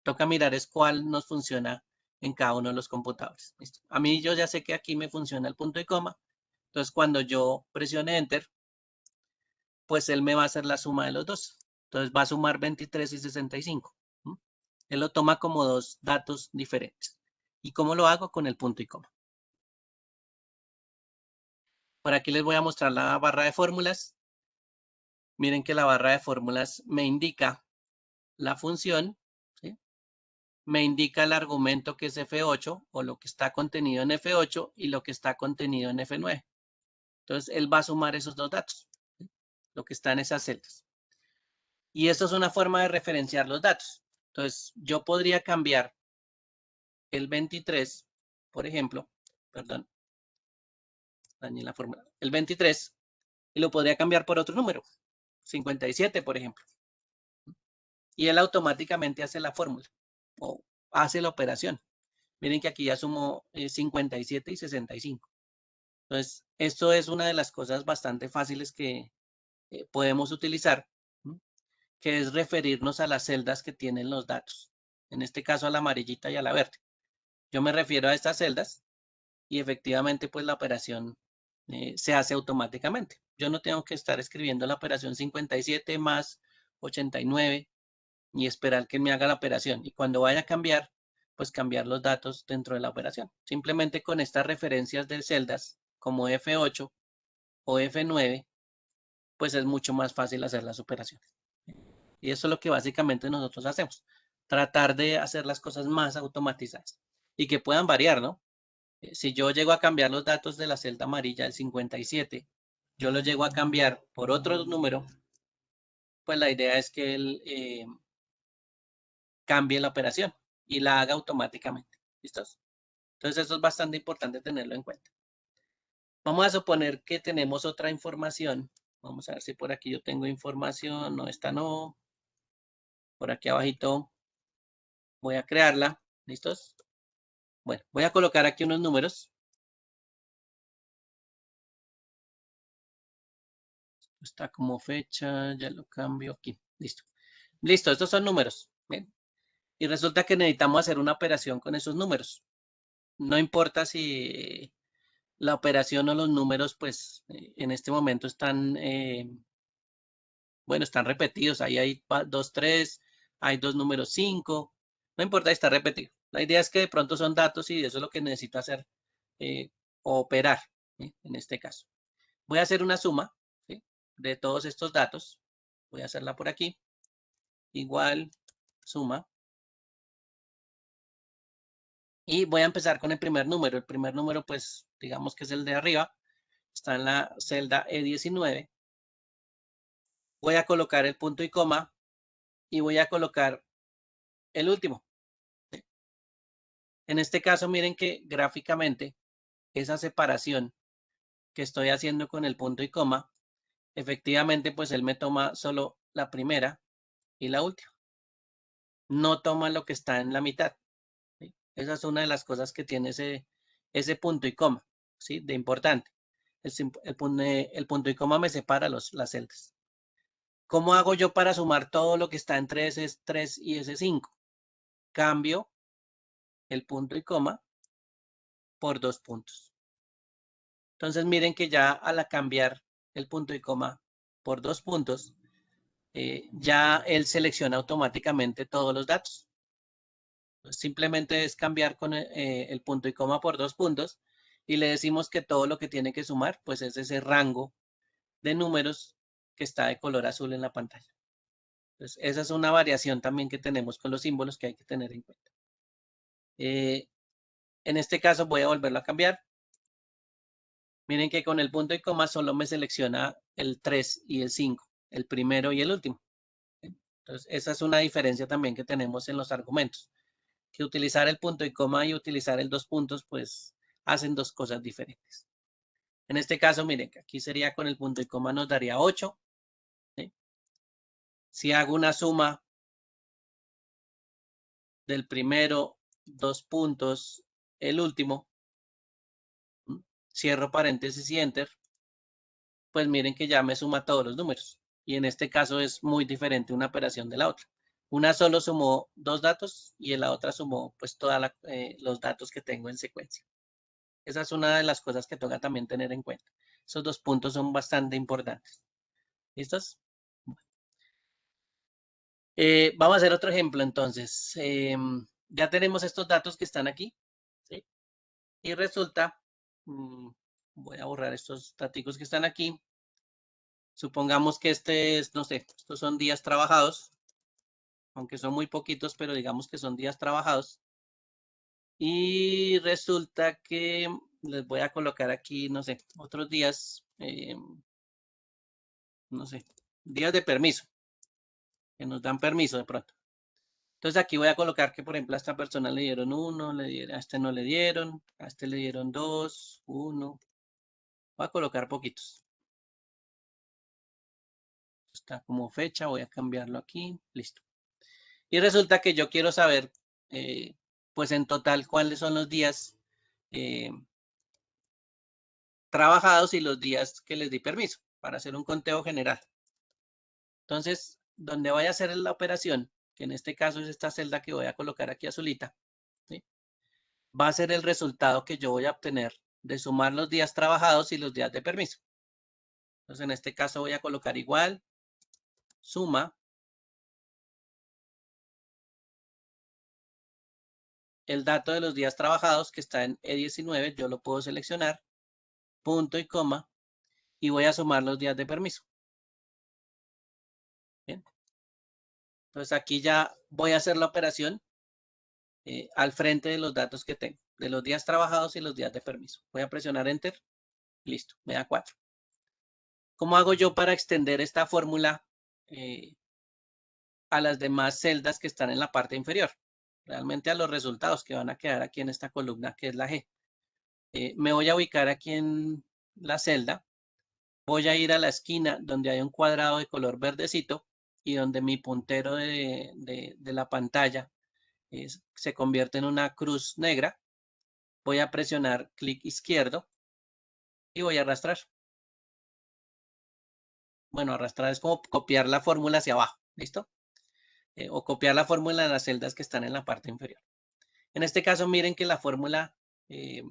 Toca mirar es cuál nos funciona en cada uno de los computadores. ¿Listo? A mí yo ya sé que aquí me funciona el punto y coma. Entonces cuando yo presione Enter, pues él me va a hacer la suma de los dos. Entonces va a sumar 23 y 65. Él lo toma como dos datos diferentes. ¿Y cómo lo hago? Con el punto y coma. Por aquí les voy a mostrar la barra de fórmulas. Miren que la barra de fórmulas me indica la función, ¿sí? Me indica el argumento que es F8 o lo que está contenido en F8 y lo que está contenido en F9. Entonces, él va a sumar esos dos datos, ¿sí? Lo que está en esas celdas. Y esto es una forma de referenciar los datos. Entonces, yo podría cambiar el 23, por ejemplo, perdón, dañé la fórmula, el 23, y lo podría cambiar por otro número, 57, por ejemplo. Y él automáticamente hace la fórmula o hace la operación. Miren que aquí ya sumó 57 y 65. Entonces, esto es una de las cosas bastante fáciles que podemos utilizar, ¿sí? Que es referirnos a las celdas que tienen los datos. En este caso a la amarillita y a la verde. Yo me refiero a estas celdas y efectivamente pues la operación se hace automáticamente. Yo no tengo que estar escribiendo la operación 57 más 89 y esperar que me haga la operación. Y cuando vaya a cambiar, pues cambiar los datos dentro de la operación. Simplemente con estas referencias de celdas como F8 o F9, pues es mucho más fácil hacer las operaciones. Y eso es lo que básicamente nosotros hacemos. Tratar de hacer las cosas más automatizadas y que puedan variar, ¿no? Si yo llego a cambiar los datos de la celda amarilla del 57, yo los llego a cambiar por otro número, pues la idea es que él cambie la operación y la haga automáticamente. ¿Listos? Entonces eso es bastante importante tenerlo en cuenta. Vamos a suponer que tenemos otra información. Vamos a ver si por aquí yo tengo información. No, esta no. Por aquí abajito voy a crearla. ¿Listos? Bueno, voy a colocar aquí unos números. Está como fecha, ya lo cambio aquí. Listo. Listo, estos son números. Bien. Y resulta que necesitamos hacer una operación con esos números. No importa si la operación o los números, pues en este momento están Bueno, están repetidos. Ahí hay 2, 3, hay dos números 5. No importa, está repetido. La idea es que de pronto son datos y eso es lo que necesito hacer eh, o operar, ¿sí? En este caso. Voy a hacer una suma, ¿sí? De todos estos datos. Voy a hacerla por aquí. Igual, suma. Y voy a empezar con el primer número. El primer número, pues, digamos que es el de arriba. Está en la celda E19. Voy a colocar el punto y coma y voy a colocar el último. En este caso, miren que gráficamente esa separación que estoy haciendo con el punto y coma, efectivamente, pues él me toma solo la primera y la última. No toma lo que está en la mitad. ¿Sí? Esa es una de las cosas que tiene ese punto y coma, ¿sí? De importante. El punto y coma me separa las celdas. ¿Cómo hago yo para sumar todo lo que está entre ese 3 y ese 5? Cambio el punto y coma por 2 puntos. Entonces miren que ya al cambiar el punto y coma por 2 puntos, ya él selecciona automáticamente todos los datos. Pues simplemente es cambiar con el punto y coma por 2 puntos y le decimos que todo lo que tiene que sumar pues es ese rango de números que está de color azul en la pantalla. Entonces esa es una variación también que tenemos con los símbolos que hay que tener en cuenta. En este caso voy a volverlo a cambiar. Miren que con el punto y coma solo me selecciona el 3 y el 5, el primero y el último. Entonces, esa es una diferencia también que tenemos en los argumentos, que utilizar el punto y coma y utilizar el dos puntos, pues hacen dos cosas diferentes. En este caso, miren, que aquí sería con el punto y coma nos daría 8. ¿Sí? Si hago una suma del primero, dos puntos, el último, cierro paréntesis y enter, pues miren que ya me suma todos los números. Y en este caso es muy diferente una operación de la otra. Una solo sumó dos datos y en la otra sumó pues todos los datos que tengo en secuencia. Esa es una de las cosas que toca también tener en cuenta. Esos dos puntos son bastante importantes. ¿Listos? Vamos a hacer otro ejemplo entonces. Ya tenemos estos datos que están aquí. ¿Sí? Y resulta, voy a borrar estos datos que están aquí. Supongamos que este es, no sé, estos son días trabajados, aunque son muy poquitos, pero digamos que son días trabajados. Y resulta que les voy a colocar aquí, no sé, otros días, no sé, días de permiso, que nos dan permiso de pronto. Entonces aquí voy a colocar que, por ejemplo, a esta persona le dieron 1, a este no le dieron, a este le dieron 2, 1. Voy a colocar poquitos. Está como fecha, voy a cambiarlo aquí, listo. Y resulta que yo quiero saber, pues en total, cuáles son los días eh, trabajados y los días que les di permiso para hacer un conteo general. Entonces, donde voy a hacer la operación, que en este caso es esta celda que voy a colocar aquí azulita, ¿sí? Va a ser el resultado que yo voy a obtener de sumar los días trabajados y los días de permiso. Entonces, en este caso voy a colocar igual, suma, el dato de los días trabajados que está en E19, yo lo puedo seleccionar, punto y coma, y voy a sumar los días de permiso. Bien. Entonces aquí ya voy a hacer la operación al frente de los datos que tengo, de los días trabajados y los días de permiso. Voy a presionar Enter. Listo, me da 4. ¿Cómo hago yo para extender esta fórmula a las demás celdas que están en la parte inferior? Realmente a los resultados que van a quedar aquí en esta columna que es la G. Me voy a ubicar aquí en la celda. Voy a ir a la esquina donde hay un cuadrado de color verdecito y donde mi puntero de la pantalla se convierte en una cruz negra. Voy a presionar clic izquierdo y voy a arrastrar. Bueno, arrastrar es como copiar la fórmula hacia abajo, ¿listo? O copiar la fórmula en las celdas que están en la parte inferior. En este caso, miren que la fórmula eh,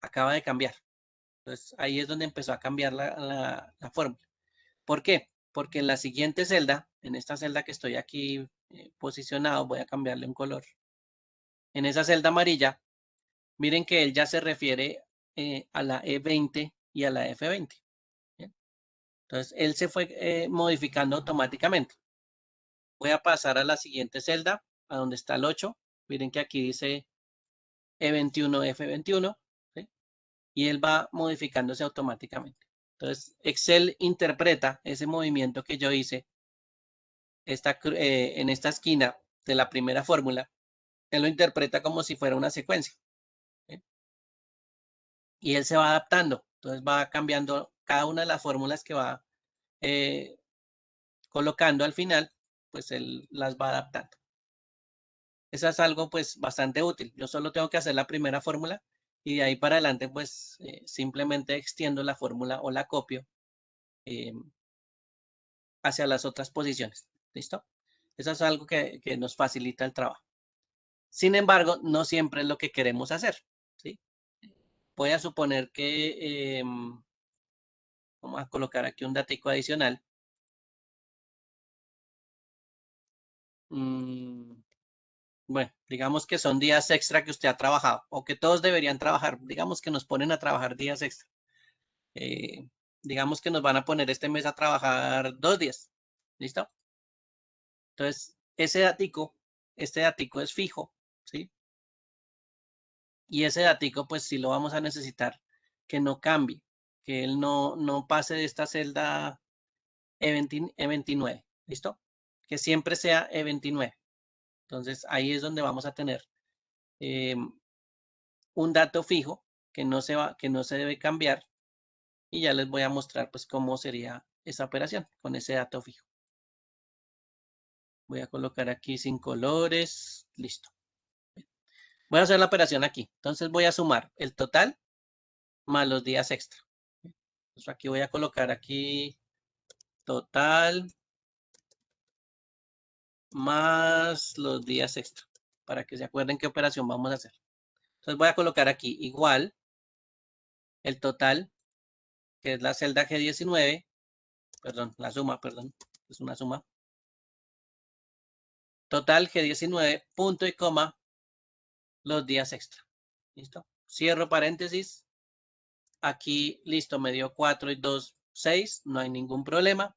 acaba de cambiar. Entonces, ahí es donde empezó a cambiar la fórmula. ¿Por qué? porque en la siguiente celda, en esta celda que estoy aquí posicionado, voy a cambiarle un color. En esa celda amarilla, miren que él ya se refiere a la E20 y a la F20. ¿Bien? Entonces, él se fue modificando automáticamente. Voy a pasar a la siguiente celda, a donde está el 8. Miren que aquí dice E21, F21, ¿sí? Y él va modificándose automáticamente. Entonces, Excel interpreta ese movimiento que yo hice en esta esquina de la primera fórmula. Él lo interpreta como si fuera una secuencia, ¿sí? Y él se va adaptando. Entonces va cambiando cada una de las fórmulas que va eh, colocando al final, pues él las va adaptando. Eso es algo pues bastante útil. Yo solo tengo que hacer la primera fórmula y de ahí para adelante pues simplemente extiendo la fórmula o la copio eh, hacia las otras posiciones. ¿Listo? Eso es algo que nos facilita el trabajo. Sin embargo, no siempre es lo que queremos hacer, ¿sí? Voy a suponer que vamos a colocar aquí un datico adicional. Bueno, digamos que son días extra que usted ha trabajado o que todos deberían trabajar. Digamos que nos ponen a trabajar días extra. Eh, digamos que nos van a poner este mes a trabajar 2 días. ¿Listo? Entonces, este datico es fijo, ¿sí? Y ese datico, pues sí lo vamos a necesitar que no cambie, que él no pase de esta celda E29, ¿listo? Que siempre sea E29. Entonces, ahí es donde vamos a tener un dato fijo que no se debe cambiar y ya les voy a mostrar pues cómo sería esa operación con ese dato fijo. Voy a colocar aquí sin colores, listo. Voy a hacer la operación aquí. Entonces voy a sumar el total más los días extra. Entonces aquí voy a colocar aquí total más los días extra para que se acuerden qué operación vamos a hacer. Entonces voy a colocar aquí igual el total, que es la celda G19, perdón, la suma, perdón, es una suma. Total G19, punto y coma, los días extra. ¿Listo? Cierro paréntesis. Aquí, listo, me dio 4 y 2, 6, no hay ningún problema.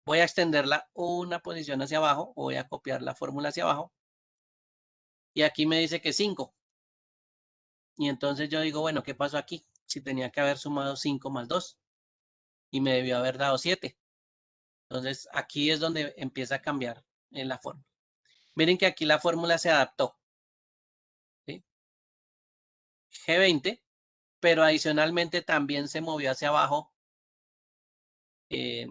Voy a extenderla una posición hacia abajo, o voy a copiar la fórmula hacia abajo. Y aquí me dice que 5. Y entonces yo digo, bueno, ¿qué pasó aquí? Si tenía que haber sumado 5 más 2 y me debió haber dado 7. Entonces aquí es donde empieza a cambiar en la fórmula. Miren que aquí la fórmula se adaptó, ¿sí? G20, pero adicionalmente también se movió hacia abajo eh,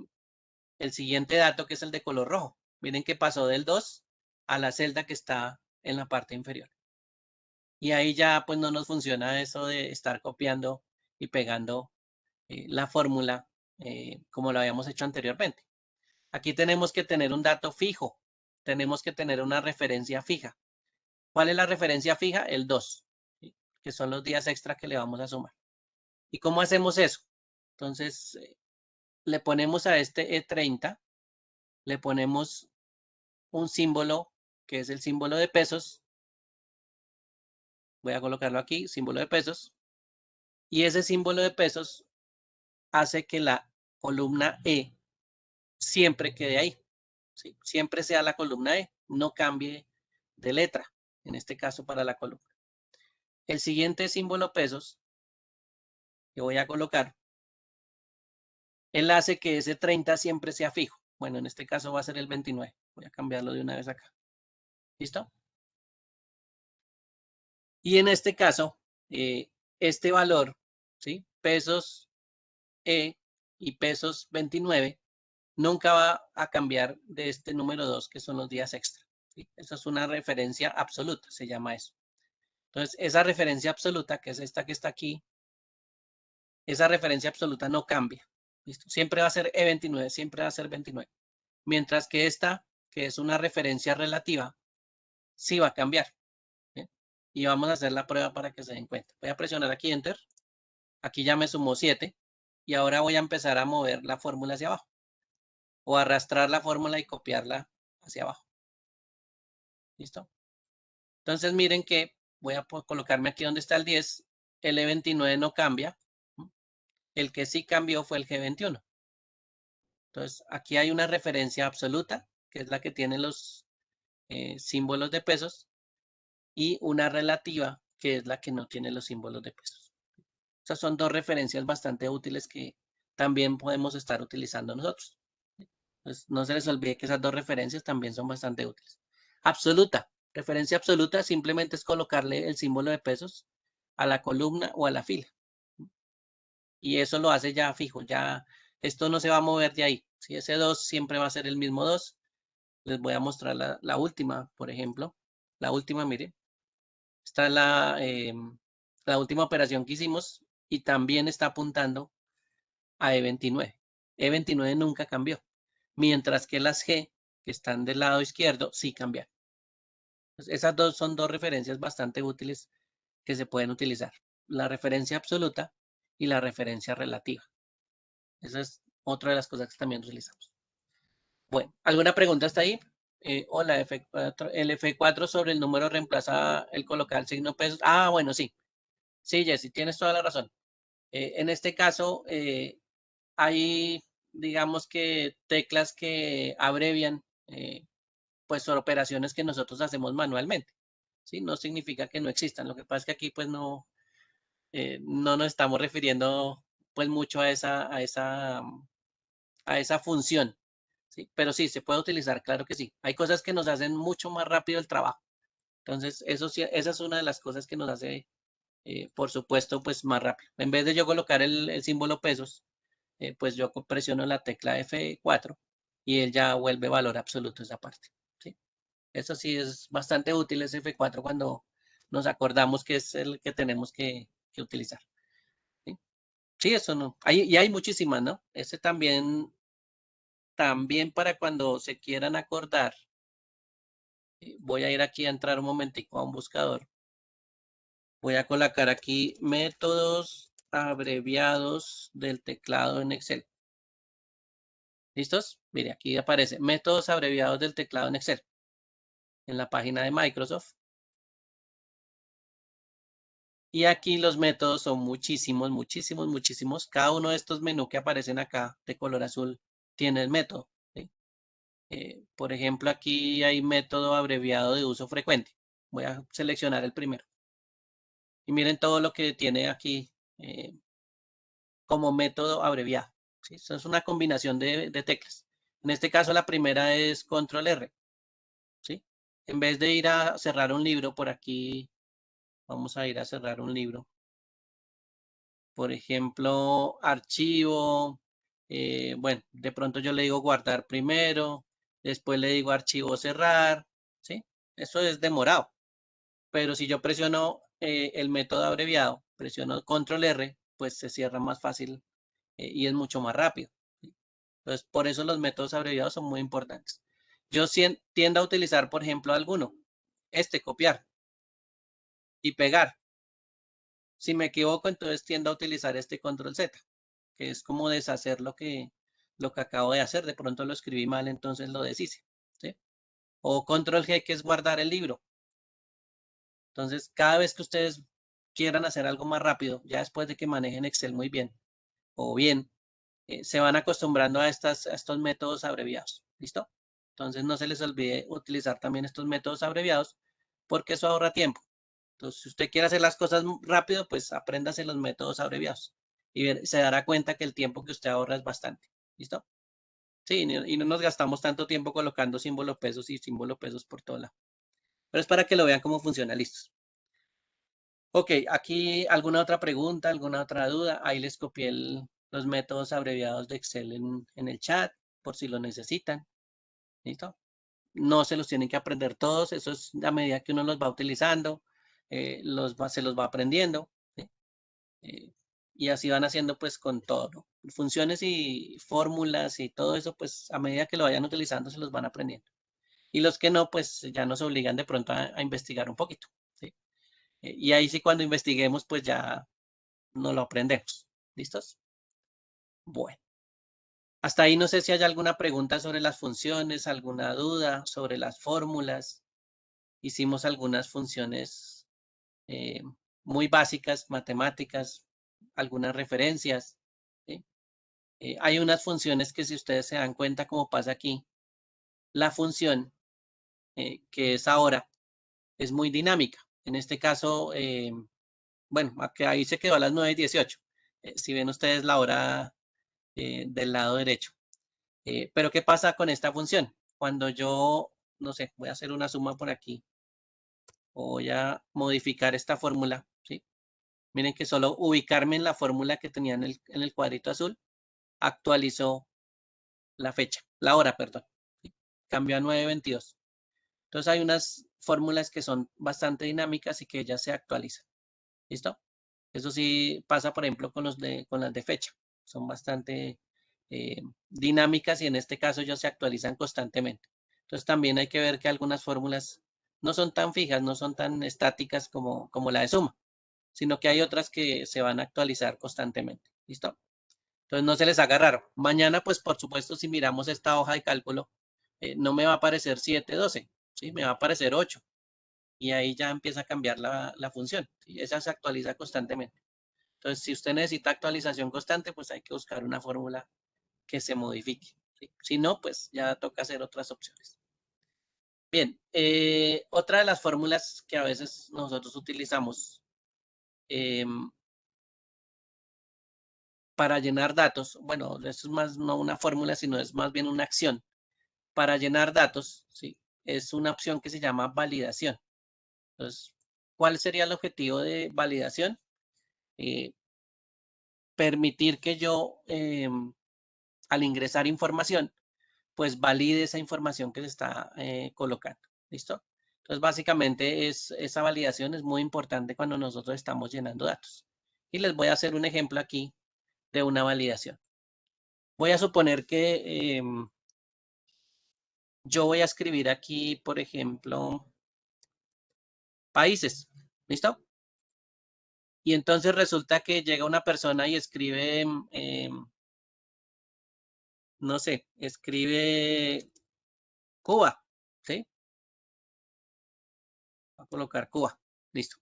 el siguiente dato, que es el de color rojo. Miren que pasó del 2 a la celda que está en la parte inferior. Y ahí ya pues no nos funciona eso de estar copiando y pegando la fórmula como lo habíamos hecho anteriormente. Aquí tenemos que tener un dato fijo. Tenemos que tener una referencia fija. ¿Cuál es la referencia fija? El 2, ¿sí? Que son los días extra que le vamos a sumar. ¿Y cómo hacemos eso? Entonces, le ponemos a este E30, le ponemos un símbolo que es el símbolo de pesos. Voy a colocarlo aquí, símbolo de pesos. Y ese símbolo de pesos hace que la columna E siempre quede ahí, ¿sí? Siempre sea la columna E, no cambie de letra, en este caso para la columna. El siguiente símbolo pesos que voy a colocar, él hace que ese 30 siempre sea fijo. Bueno, en este caso va a ser el 29. Voy a cambiarlo de una vez acá. ¿Listo? Y en este caso, este valor, ¿sí? Pesos E y pesos 29, nunca va a cambiar de este número 2, que son los días extra, ¿sí? Eso es una referencia absoluta, se llama eso. Entonces, esa referencia absoluta, que es esta que está aquí, esa referencia absoluta no cambia. ¿Listo? Siempre va a ser E29, siempre va a ser 29. Mientras que esta, que es una referencia relativa, sí va a cambiar. ¿Bien? Y vamos a hacer la prueba para que se den cuenta. Voy a presionar aquí Enter. Aquí ya me sumó 7. Y ahora voy a empezar a mover la fórmula hacia abajo. o arrastrar la fórmula y copiarla hacia abajo. ¿Listo? Entonces miren que voy a colocarme aquí donde está el 10, el E29 no cambia, el que sí cambió fue el G21. Entonces aquí hay una referencia absoluta, que es la que tiene los símbolos de pesos, y una relativa, que es la que no tiene los símbolos de pesos. Esas son dos referencias bastante útiles que también podemos estar utilizando nosotros. Entonces, no se les olvide que esas dos referencias también son bastante útiles. Absoluta. Referencia absoluta simplemente es colocarle el símbolo de pesos a la columna o a la fila. Y eso lo hace ya fijo. Ya esto no se va a mover de ahí. Si ese 2 siempre va a ser el mismo 2. Les voy a mostrar la última, por ejemplo. La última, miren. Esta es la última operación que hicimos y también está apuntando a E29. E29 nunca cambió, mientras que las G, que están del lado izquierdo, sí cambian. Entonces, esas dos son dos referencias bastante útiles que se pueden utilizar. La referencia absoluta y la referencia relativa. Esa es otra de las cosas que también utilizamos. Bueno, ¿alguna pregunta hasta ahí? Hola, F4, el F4 sobre el número reemplaza el colocar el signo pesos. Ah, bueno, sí. Sí, Jessy, tienes toda la razón. En este caso, hay, digamos que teclas que abrevian, pues, son operaciones que nosotros hacemos manualmente. ¿Sí? No significa que no existan. Lo que pasa es que aquí, pues, no nos estamos refiriendo, pues, mucho a esa función. ¿Sí? Pero sí, se puede utilizar, claro que sí. Hay cosas que nos hacen mucho más rápido el trabajo. Entonces, eso sí, esa es una de las cosas que nos hace, por supuesto, pues más rápido. En vez de yo colocar el símbolo pesos, pues yo presiono la tecla F4 y él ya vuelve valor absoluto esa parte. ¿Sí? Eso sí es bastante útil ese F4 cuando nos acordamos que es el que tenemos que utilizar. ¿Sí? Sí, eso no. Y hay muchísimas, ¿no? Ese también para cuando se quieran acordar. Voy a ir aquí a entrar un momentico a un buscador. Voy a colocar aquí métodos abreviados del teclado en Excel. ¿Listos? Mire, aquí aparece métodos abreviados del teclado en Excel en la página de Microsoft. Y aquí los métodos son muchísimos, muchísimos, muchísimos. Cada uno de estos menús que aparecen acá de color azul tiene el método. ¿Sí? Por ejemplo, aquí hay método abreviado de uso frecuente. Voy a seleccionar el primero. Y miren todo lo que tiene aquí como método abreviado. ¿Sí? Eso es una combinación de teclas. En este caso, la primera es control R. ¿Sí? En vez de ir a cerrar un libro por aquí, vamos a ir a cerrar un libro. Por ejemplo, archivo. Bueno, de pronto yo le digo guardar primero, después le digo archivo cerrar. ¿Sí? Eso es demorado. Pero si yo presiono el método abreviado, presiono control R, pues se cierra más fácil y es mucho más rápido. ¿Sí? Entonces, por eso los métodos abreviados son muy importantes. Yo tiendo a utilizar, por ejemplo, alguno. Copiar y pegar. Si me equivoco, entonces tiendo a utilizar este control Z, que es como deshacer lo que acabo de hacer. De pronto lo escribí mal, entonces lo deshice. ¿Sí? O control G, que es guardar el libro. Entonces, cada vez que ustedes quieran hacer algo más rápido, ya después de que manejen Excel muy bien o bien, se van acostumbrando a estos métodos abreviados. ¿Listo? Entonces, no se les olvide utilizar también estos métodos abreviados porque eso ahorra tiempo. Entonces, si usted quiere hacer las cosas rápido, pues apréndase los métodos abreviados y se dará cuenta que el tiempo que usted ahorra es bastante. ¿Listo? Sí, y no nos gastamos tanto tiempo colocando símbolo pesos y símbolo pesos por todo lado. Pero es para que lo vean cómo funciona. Listos. Ok, aquí alguna otra pregunta, alguna otra duda. Ahí les copié los métodos abreviados de Excel en el chat por si lo necesitan. ¿Listo? No se los tienen que aprender todos, eso es a medida que uno los va utilizando, se los va aprendiendo. ¿Sí? Eh, y así van haciendo pues con todo, ¿no? Funciones y fórmulas y todo eso, pues a medida que lo vayan utilizando se los van aprendiendo. Y los que no, pues ya nos obligan de pronto a investigar un poquito. ¿Sí? Y ahí sí cuando investiguemos, pues ya no lo aprendemos. ¿Listos? Bueno. Hasta ahí no sé si hay alguna pregunta sobre las funciones, alguna duda sobre las fórmulas. Hicimos algunas funciones eh, muy básicas, matemáticas, algunas referencias, ¿sí? Hay unas funciones que si ustedes se dan cuenta, como pasa aquí, la función que es ahora es muy dinámica. En este caso, bueno, ahí se quedó a las 9:18. Si ven ustedes la hora del lado derecho. Pero ¿qué pasa con esta función? Cuando yo, no sé, voy a hacer una suma por aquí, o voy a modificar esta fórmula, ¿sí? Miren que solo ubicarme en la fórmula que tenía en el cuadrito azul, actualizó la fecha, la hora, perdón. ¿Sí? Cambió a 9:22. Entonces hay unas fórmulas que son bastante dinámicas y que ya se actualizan. ¿Listo? Eso sí pasa, por ejemplo, con las de fecha. Son bastante dinámicas y en este caso ellos se actualizan constantemente. Entonces también hay que ver que algunas fórmulas no son tan fijas, no son tan estáticas como la de suma, sino que hay otras que se van a actualizar constantemente. ¿Listo? Entonces no se les haga raro. Mañana, pues por supuesto, si miramos esta hoja de cálculo, no me va a aparecer 7:12, ¿sí? Me va a aparecer 8 y ahí ya empieza a cambiar la función. ¿Sí? Esa se actualiza constantemente. Entonces, si usted necesita actualización constante, pues hay que buscar una fórmula que se modifique. ¿Sí? Si no, pues ya toca hacer otras opciones. Bien, otra de las fórmulas que a veces nosotros utilizamos eh, para llenar datos, bueno, eso es más no una fórmula, sino es más bien una acción. Para llenar datos, ¿sí? Es una opción que se llama validación. Entonces, ¿cuál sería el objetivo de validación? Eh, Permitir que yo, al ingresar información, pues valide esa información que se está colocando. ¿Listo? Entonces, básicamente esa validación es muy importante cuando nosotros estamos llenando datos. Y les voy a hacer un ejemplo aquí de una validación. Voy a suponer que yo voy a escribir aquí, por ejemplo, países. ¿Listo? Y entonces resulta que llega una persona y escribe, no sé, escribe Cuba. ¿Sí? Voy a colocar Cuba. Listo.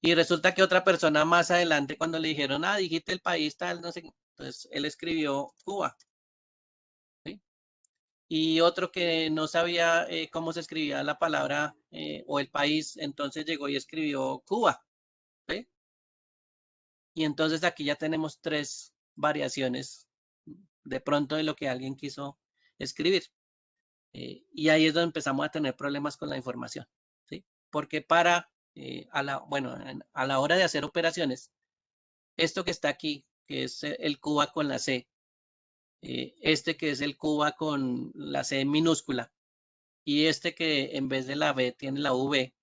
Y resulta que otra persona más adelante, cuando le dijeron, dijiste el país tal, no sé, entonces él escribió Cuba, ¿sí? Y otro que no sabía cómo se escribía la palabra o el país, entonces llegó y escribió Cuba, ¿sí? Y entonces aquí ya tenemos tres variaciones de pronto de lo que alguien quiso escribir. Y ahí es donde empezamos a tener problemas con la información, ¿sí? Porque bueno, a la hora de hacer operaciones, esto que está aquí, que es el Cuba con la C, este que es el Cuba con la C minúscula, y este que en vez de la B tiene la V,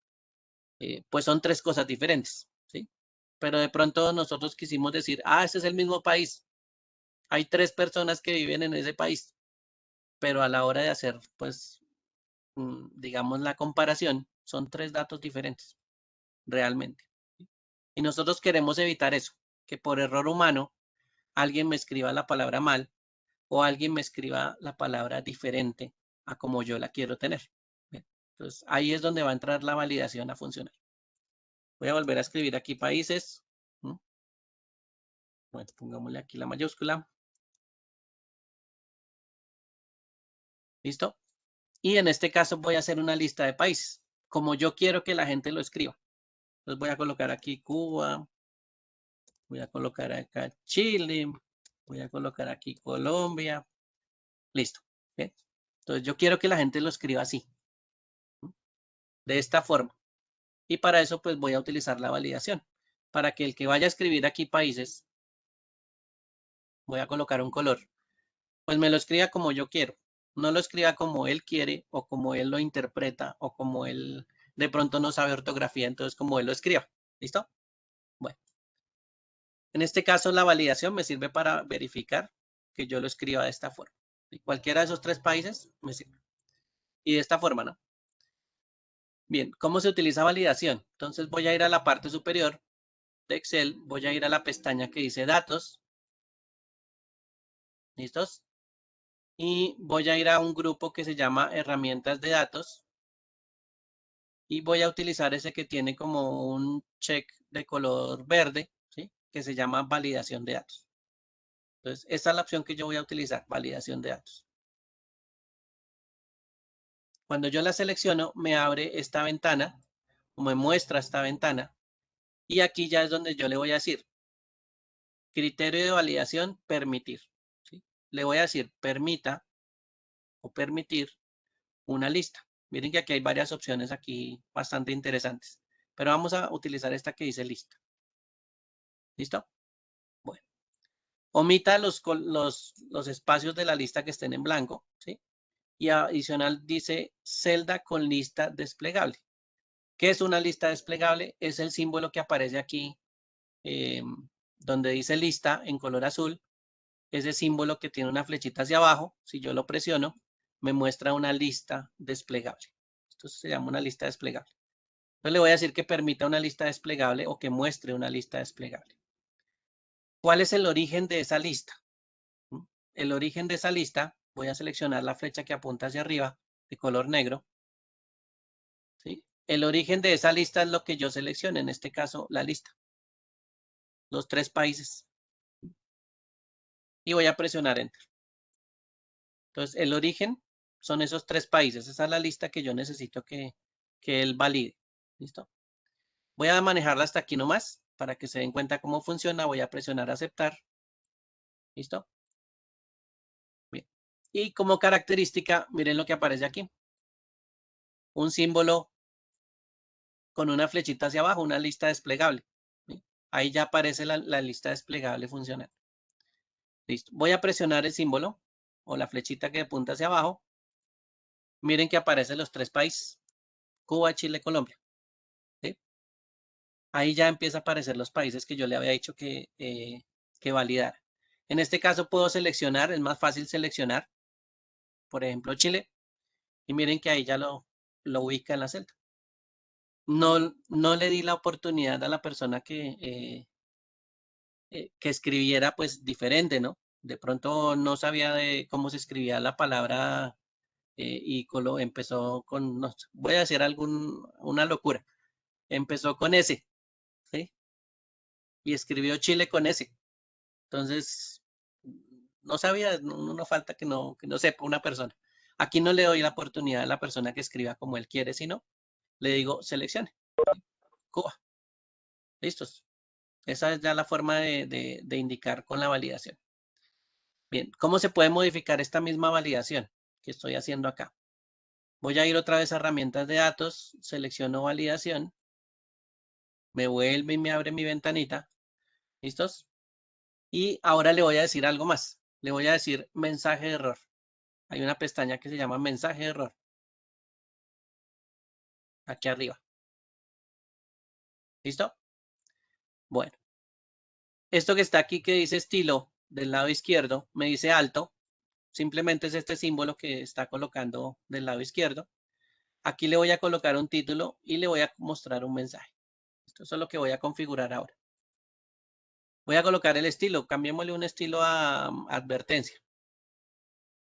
pues son tres cosas diferentes, ¿sí? Pero de pronto nosotros quisimos decir, ese es el mismo país. Hay tres personas que viven en ese país, pero a la hora de hacer, pues, digamos, la comparación, son tres datos diferentes, realmente. ¿Sí? Y nosotros queremos evitar eso, que por error humano alguien me escriba la palabra mal o alguien me escriba la palabra diferente a como yo la quiero tener. Bien. Entonces, ahí es donde va a entrar la validación a funcionar. Voy a volver a escribir aquí países. ¿Mm? Bueno, pongámosle aquí la mayúscula. ¿Listo? Y en este caso voy a hacer una lista de países, como yo quiero que la gente lo escriba. Entonces voy a colocar aquí Cuba, voy a colocar acá Chile, voy a colocar aquí Colombia. Listo. ¿Bien? Entonces yo quiero que la gente lo escriba así, de esta forma. Y para eso, pues voy a utilizar la validación. Para que el que vaya a escribir aquí países, voy a colocar un color, pues me lo escriba como yo quiero. No lo escriba como él quiere o como él lo interpreta o como él de pronto no sabe ortografía, entonces como él lo escriba. ¿Listo? Bueno, en este caso la validación me sirve para verificar que yo lo escriba de esta forma. Y cualquiera de esos tres países me sirve. Y de esta forma, ¿no? Bien, ¿cómo se utiliza validación? Entonces voy a ir a la parte superior de Excel, voy a ir a la pestaña que dice datos. ¿Listos? y voy a ir a un grupo que se llama herramientas de datos y voy a utilizar ese que tiene como un check de color verde, ¿sí? Que se llama validación de datos. Entonces, esta es la opción que yo voy a utilizar, validación de datos. Cuando yo la selecciono, me abre esta ventana, o me muestra esta ventana, y aquí ya es donde yo le voy a decir, criterio de validación, permitir, ¿sí? Le voy a decir, permita o permitir una lista. Miren que aquí hay varias opciones aquí bastante interesantes, pero vamos a utilizar esta que dice lista. ¿Listo? Bueno, omita los espacios de la lista que estén en blanco, ¿sí? Y adicional dice celda con lista desplegable. ¿Qué es una lista desplegable? Es el símbolo que aparece aquí eh, donde dice lista en color azul. Ese símbolo que tiene una flechita hacia abajo, si yo lo presiono, me muestra una lista desplegable. Esto se llama una lista desplegable. Entonces le voy a decir que permita una lista desplegable o que muestre una lista desplegable. ¿Cuál es el origen de esa lista? El origen de esa lista, voy a seleccionar la flecha que apunta hacia arriba de color negro. ¿Sí? El origen de esa lista es lo que yo seleccione, en este caso la lista, los 3 países. Y voy a presionar Enter. Entonces, el origen son esos 3 países. Esa es la lista que yo necesito que él valide. ¿Listo? Voy a manejarla hasta aquí nomás para que se den cuenta cómo funciona. Voy a presionar aceptar. ¿Listo? Bien. Y como característica, miren lo que aparece aquí. Un símbolo con una flechita hacia abajo, una lista desplegable. ¿Sí? Ahí ya aparece la lista desplegable funcionando. Listo. Voy a presionar el símbolo o la flechita que apunta hacia abajo. Miren que aparecen los 3 países. Cuba, Chile, Colombia. ¿Sí? Ahí ya empieza a aparecer los países que yo le había dicho que validara. En este caso puedo seleccionar, es más fácil seleccionar, por ejemplo, Chile, y miren que ahí ya lo ubica en la celda. No le di la oportunidad a la persona que escribiera pues diferente, ¿no? De pronto no sabía de cómo se escribía la palabra y empezó con, no, voy a decir una locura, empezó con S, ¿sí? Y escribió Chile con S. Entonces, no sabía, no falta que no sepa una persona. Aquí no le doy la oportunidad a la persona que escriba como él quiere, sino le digo seleccione, Cuba. Listos. Esa es ya la forma de indicar con la validación. Bien, ¿cómo se puede modificar esta misma validación que estoy haciendo acá? Voy a ir otra vez a herramientas de datos, selecciono validación, me vuelve y me abre mi ventanita. ¿Listos? Y ahora le voy a decir algo más. Le voy a decir mensaje de error. Hay una pestaña que se llama mensaje de error. Aquí arriba. ¿Listo? Bueno, esto que está aquí que dice estilo del lado izquierdo, me dice alto. Simplemente es este símbolo que está colocando del lado izquierdo. Aquí le voy a colocar un título y le voy a mostrar un mensaje. Esto es lo que voy a configurar ahora. Voy a colocar el estilo. Cambiémosle un estilo a advertencia.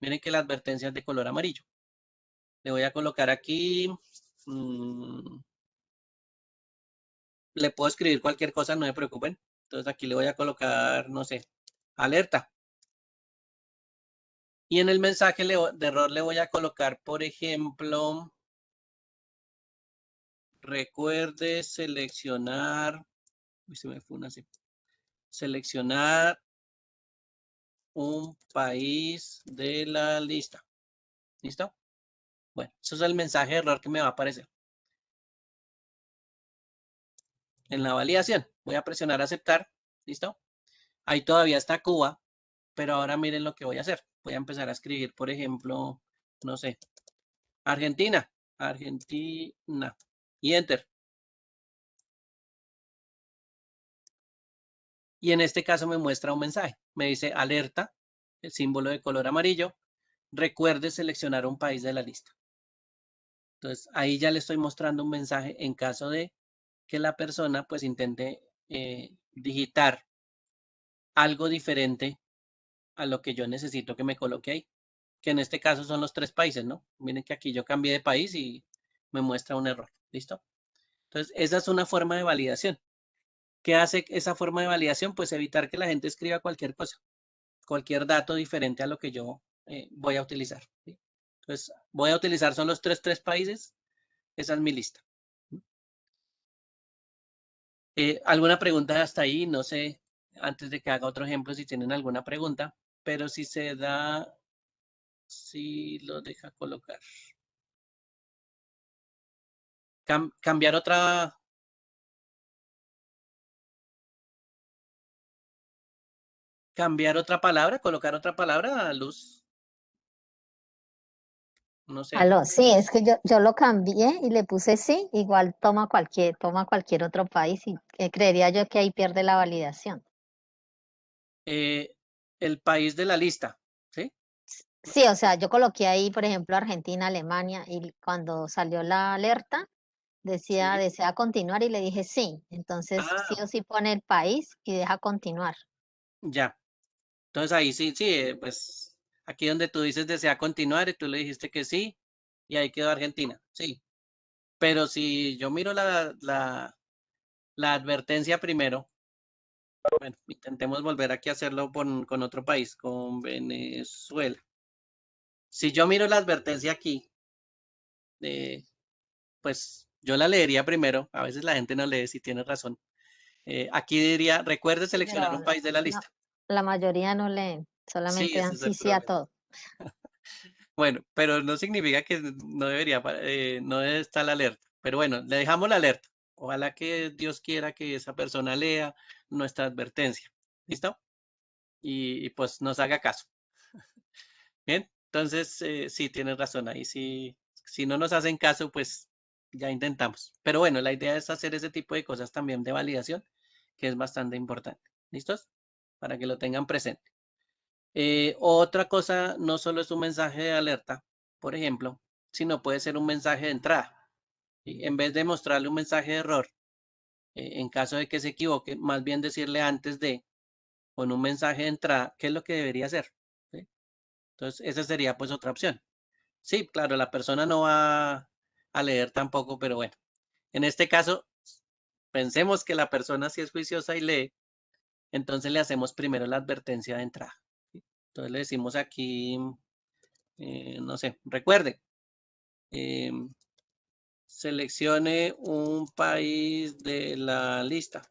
Miren que la advertencia es de color amarillo. Le voy a colocar aquí. Le puedo escribir cualquier cosa, no se preocupen. Entonces aquí le voy a colocar, no sé, alerta. Y en el mensaje de error le voy a colocar, por ejemplo, recuerde seleccionar, uy, se me fue una así, seleccionar un país de la lista. ¿Listo? Bueno, eso es el mensaje de error que me va a aparecer. En la validación, voy a presionar aceptar. ¿Listo? Ahí todavía está Cuba, pero ahora miren lo que voy a hacer. Voy a empezar a escribir, por ejemplo, no sé, Argentina, Argentina. Y enter. Y en este caso me muestra un mensaje. Me dice alerta, el símbolo de color amarillo. Recuerde seleccionar un país de la lista. Entonces ahí ya le estoy mostrando un mensaje en caso de que la persona pues intente digitar algo diferente a lo que yo necesito que me coloque ahí. que en este caso son los 3 países, ¿no? Miren que aquí yo cambié de país y me muestra un error. ¿Listo? Entonces, esa es una forma de validación. ¿Qué hace esa forma de validación? Pues evitar que la gente escriba cualquier cosa, cualquier dato diferente a lo que yo voy a utilizar. ¿Sí? Entonces, voy a utilizar son los tres países. Esa es mi lista. ¿Alguna pregunta hasta ahí? No sé, antes de que haga otro ejemplo, si tienen alguna pregunta, pero si se da, si lo deja colocar. Cambiar otra palabra, colocar otra palabra, Luz, no sé. Aló, sí, es que yo lo cambié y le puse sí, igual toma cualquier otro país y creería yo que ahí pierde la validación. Eh, el país de la lista, ¿sí? Sí, o sea, yo coloqué ahí, por ejemplo, Argentina, Alemania, y cuando salió la alerta, decía, Sí. desea continuar y le dije sí. Entonces, sí Ah, o sí pone el país y deja continuar. ya. Entonces ahí sí, sí, pues aquí donde tú dices desea continuar y tú le dijiste que sí y ahí quedó Argentina, sí. Pero si yo miro la advertencia primero, bueno, intentemos volver aquí a hacerlo con otro país, con Venezuela. Si yo miro la advertencia aquí, pues yo la leería primero, a veces la gente no lee si tiene razón. Aquí diría, recuerde Sí, seleccionar pero un país de la no, lista. la mayoría no leen, Sí, solamente ese dan es el sí, sí a problema. todo. Bueno, pero no significa que no debería, no debe estar la alerta. Pero bueno, le dejamos la alerta. Ojalá que Dios quiera que esa persona lea nuestra advertencia. ¿Listo? Y pues nos haga caso. Bien, entonces sí, tienes razón. Ahí sí, si no nos hacen caso, pues ya intentamos. Pero bueno, la idea es hacer ese tipo de cosas también de validación, que es bastante importante. ¿Listos? Para que lo tengan presente. Otra cosa, no solo es un mensaje de alerta, por ejemplo, sino puede ser un mensaje de entrada. ¿Sí? En vez de mostrarle un mensaje de error, en caso de que se equivoque, más bien decirle antes de, con un mensaje de entrada, qué es lo que debería hacer. ¿Sí? Entonces, esa sería pues otra opción. Sí, claro, la persona no va a leer tampoco, pero bueno, en este caso, pensemos que la persona sí es juiciosa y lee, entonces le hacemos primero la advertencia de entrada. ¿Sí? Entonces le decimos aquí, no sé, recuerde, em, seleccione un país de la lista.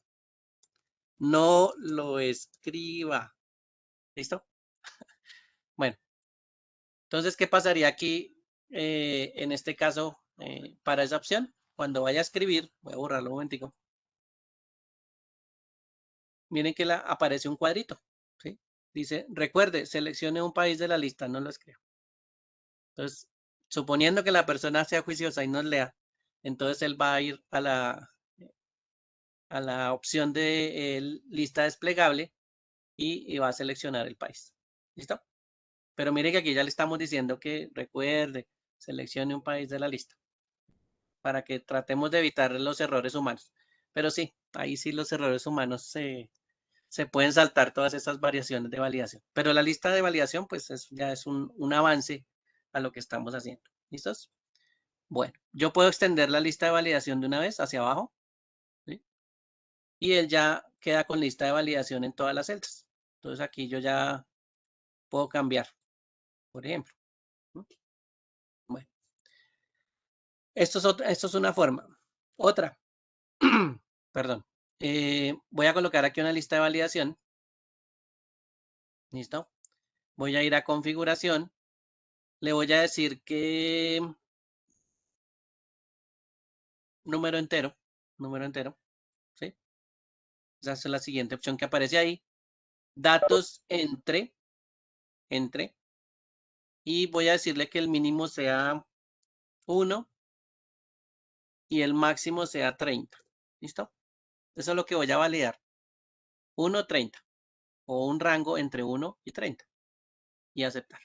No lo escriba. ¿Listo? Bueno, entonces, ¿qué pasaría aquí en este caso para esa opción? Cuando vaya a escribir, voy a borrarlo un momentico. Miren que aparece un cuadrito. ¿Sí? Dice, recuerde, seleccione un país de la lista, no lo escriba. Entonces, suponiendo que la persona sea juiciosa y nos lea, entonces él va a ir a la opción de lista desplegable y va a seleccionar el país. ¿Listo? Pero mire que aquí ya le estamos diciendo que recuerde, seleccione un país de la lista para que tratemos de evitar los errores humanos. Pero sí, ahí sí los errores humanos se pueden saltar todas esas variaciones de validación. Pero la lista de validación pues ya es un avance a lo que estamos haciendo. ¿Listos? Bueno, yo puedo extender la lista de validación de una vez hacia abajo, ¿sí? Y él ya queda con lista de validación en todas las celdas. Entonces aquí yo ya puedo cambiar, por ejemplo. ¿No? Bueno, esto es una forma. Otra, perdón. Voy a colocar aquí una lista de validación. ¿Listo? Voy a ir a configuración. Le voy a decir que número entero, ¿sí? Esa es la siguiente opción que aparece ahí. Datos entre, y voy a decirle que el mínimo sea 1 y el máximo sea 30. ¿Listo? Eso es lo que voy a validar. 1, 30 o un rango entre 1 y 30 y aceptar.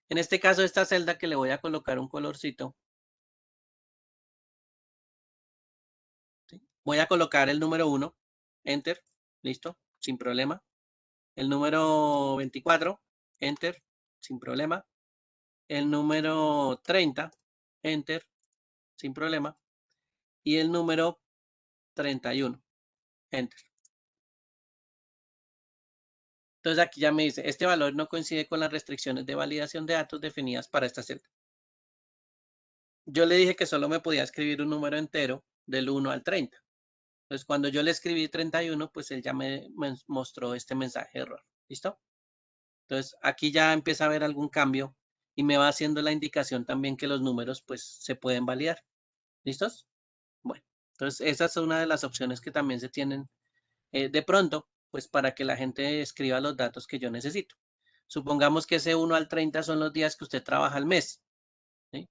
En este caso, esta celda que le voy a colocar un colorcito, ¿sí? Voy a colocar el número 1, enter, listo, sin problema. El número 24, enter, sin problema. el número 30, enter, sin problema, y el número 31, enter. Entonces aquí ya me dice, este valor no coincide con las restricciones de validación de datos definidas para esta celda. Yo le dije que solo me podía escribir un número entero del 1 al 30. Entonces cuando yo le escribí 31, pues él ya me mostró este mensaje de error. ¿Listo? Entonces aquí ya empieza a haber algún cambio y me va haciendo la indicación también que los números pues se pueden validar. ¿Listos? Bueno, entonces esa es una de las opciones que también se tienen de pronto, pues para que la gente escriba los datos que yo necesito. Supongamos que ese 1 al 30 son los días que usted trabaja al mes, ¿sí?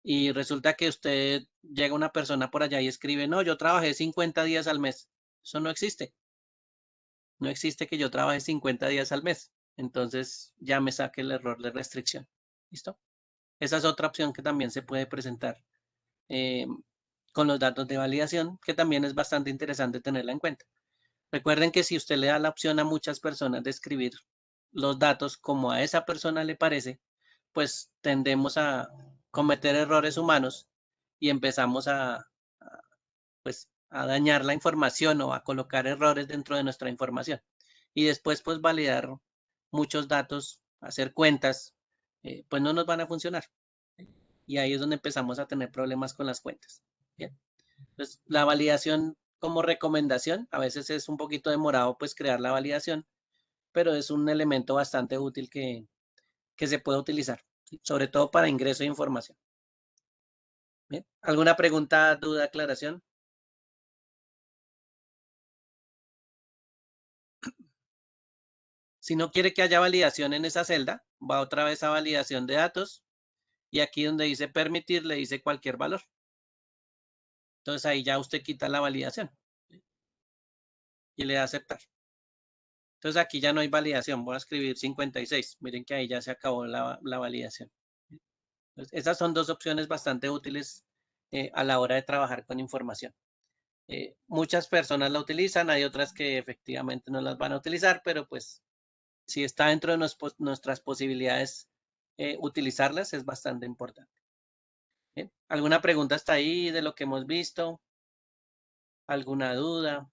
Y resulta que usted llega una persona por allá y escribe, no, yo trabajé 50 días al mes. Eso no existe. No existe que yo trabaje 50 días al mes. Entonces ya me saque el error de restricción. ¿Listo? Esa es otra opción que también se puede presentar eh, con los datos de validación, que también es bastante interesante tenerla en cuenta. Recuerden que si usted le da la opción a muchas personas de escribir los datos como a esa persona le parece, pues tendemos a cometer errores humanos y empezamos pues, a dañar la información o a colocar errores dentro de nuestra información. Y después, pues, validar muchos datos, hacer cuentas, pues no nos van a funcionar. Y ahí es donde empezamos a tener problemas con las cuentas. Bien. Entonces, la validación como recomendación, a veces es un poquito demorado, pues, crear la validación, pero es un elemento bastante útil que se puede utilizar, ¿sí? Sobre todo para ingreso de información. Bien. ¿Alguna pregunta, duda, aclaración? Si no quiere que haya validación en esa celda, va otra vez a validación de datos y aquí donde dice permitir le dice cualquier valor. Entonces ahí ya usted quita la validación y le da aceptar. Entonces aquí ya no hay validación. Voy a escribir 56. Miren que ahí ya se acabó la validación. Entonces, esas son dos opciones bastante útiles a la hora de trabajar con información. Muchas personas la utilizan, hay otras que efectivamente no las van a utilizar, pero pues si está dentro de nuestras posibilidades utilizarlas es bastante importante. Bien. ¿Alguna pregunta hasta ahí de lo que hemos visto? ¿Alguna duda?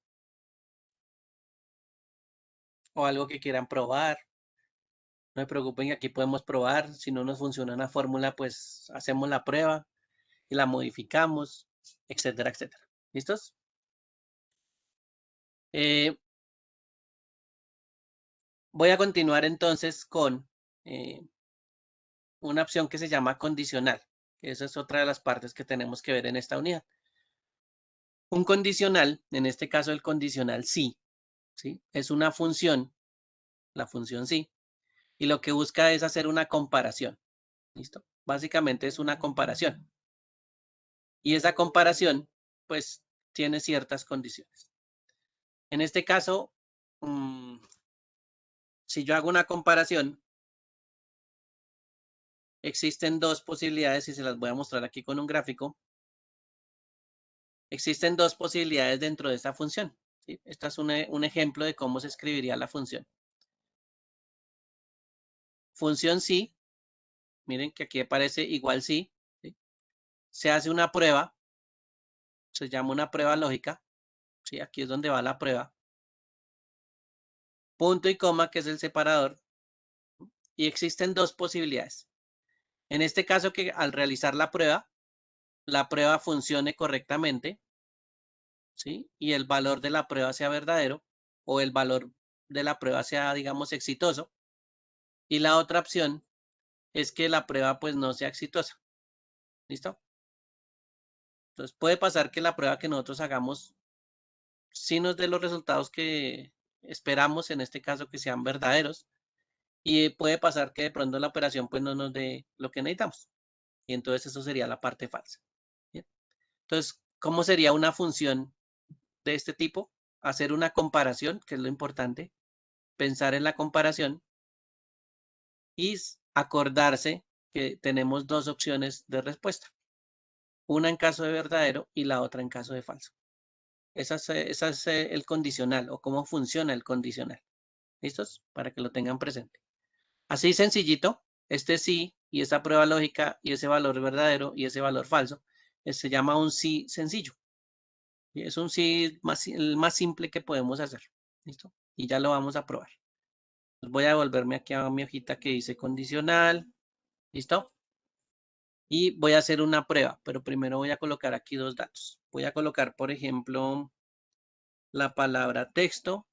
¿O algo que quieran probar? No se preocupen que aquí podemos probar. Si no nos funciona una fórmula, pues hacemos la prueba y la modificamos, etcétera, etcétera. ¿Listos? Eh, voy a continuar entonces con una opción que se llama condicional. Esa es otra de las partes que tenemos que ver en esta unidad. Un condicional, en este caso el condicional sí, ¿sí? Es una función, la función sí, y lo que busca es hacer una comparación. ¿Listo? Básicamente es una comparación. Y esa comparación, pues, tiene ciertas condiciones. En este caso, si yo hago una comparación, existen dos posibilidades y se las voy a mostrar aquí con un gráfico. Existen dos posibilidades dentro de esta función. ¿Sí? Este es un ejemplo de cómo se escribiría la función. Función sí, miren que aquí aparece igual sí. ¿Sí? Se hace una prueba, se llama una prueba lógica. ¿Sí? Aquí es donde va la prueba. Punto y coma, que es el separador. Y existen dos posibilidades. En este caso, que al realizar la prueba funcione correctamente, ¿sí? Y el valor de la prueba sea verdadero o el valor de la prueba sea, digamos, exitoso. Y la otra opción es que la prueba pues no sea exitosa. ¿Listo? Entonces puede pasar que la prueba que nosotros hagamos sí nos dé los resultados que esperamos, en este caso que sean verdaderos, y puede pasar que de pronto la operación pues no nos dé lo que necesitamos. Y entonces eso sería la parte falsa. ¿Bien? Entonces, ¿cómo sería una función de este tipo? Hacer una comparación, que es lo importante, pensar en la comparación y acordarse que tenemos dos opciones de respuesta, una en caso de verdadero y la otra en caso de falso. Esa es el condicional o cómo funciona el condicional. ¿Listos? Para que lo tengan presente. Así sencillito, este sí y esa prueba lógica y ese valor verdadero y ese valor falso, se llama un sí sencillo. Y es un sí el más simple que podemos hacer. ¿Listo? Y ya lo vamos a probar. Voy a devolverme aquí a mi hojita que dice condicional. ¿Listo? Y voy a hacer una prueba, pero primero voy a colocar aquí dos datos. Voy a colocar, por ejemplo, la palabra texto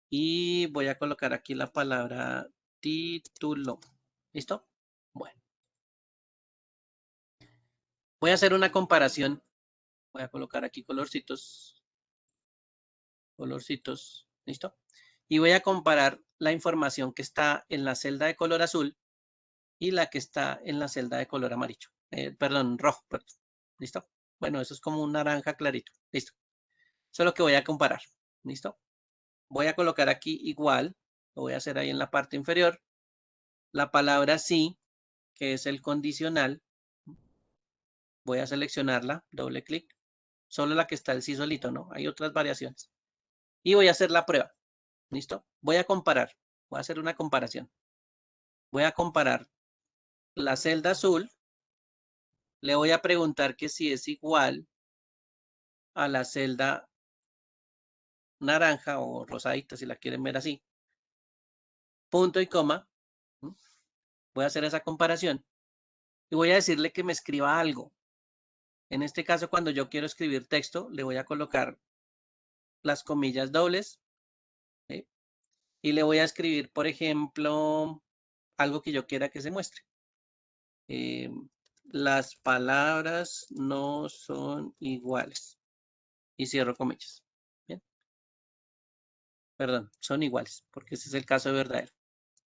y voy a colocar aquí la palabra título. ¿Listo? Bueno, voy a hacer una comparación. Voy a colocar aquí colorcitos. Colorcitos. ¿Listo? Y voy a comparar la información que está en la celda de color azul y la que está en la celda de color amarillo. Perdón, rojo. Perdón. ¿Listo? Bueno, eso es como un naranja clarito. Listo. Eso es lo que voy a comparar. ¿Listo? Voy a colocar aquí igual. Lo voy a hacer ahí en la parte inferior. La palabra sí, que es el condicional. Voy a seleccionarla. Doble clic. Solo la que está el sí solito, ¿no? Hay otras variaciones. Y voy a hacer la prueba. ¿Listo? Voy a comparar. Voy a hacer una comparación. Voy a comparar la celda azul. Le voy a preguntar que si es igual a la celda naranja o rosadita, si la quieren ver así. Punto y coma. Voy a hacer esa comparación. Y voy a decirle que me escriba algo. En este caso, cuando yo quiero escribir texto, le voy a colocar las comillas dobles. ¿Sí? Y le voy a escribir, por ejemplo, algo que yo quiera que se muestre. Las palabras no son iguales. Y cierro comillas. ¿Bien? Perdón, son iguales, porque ese es el caso verdadero.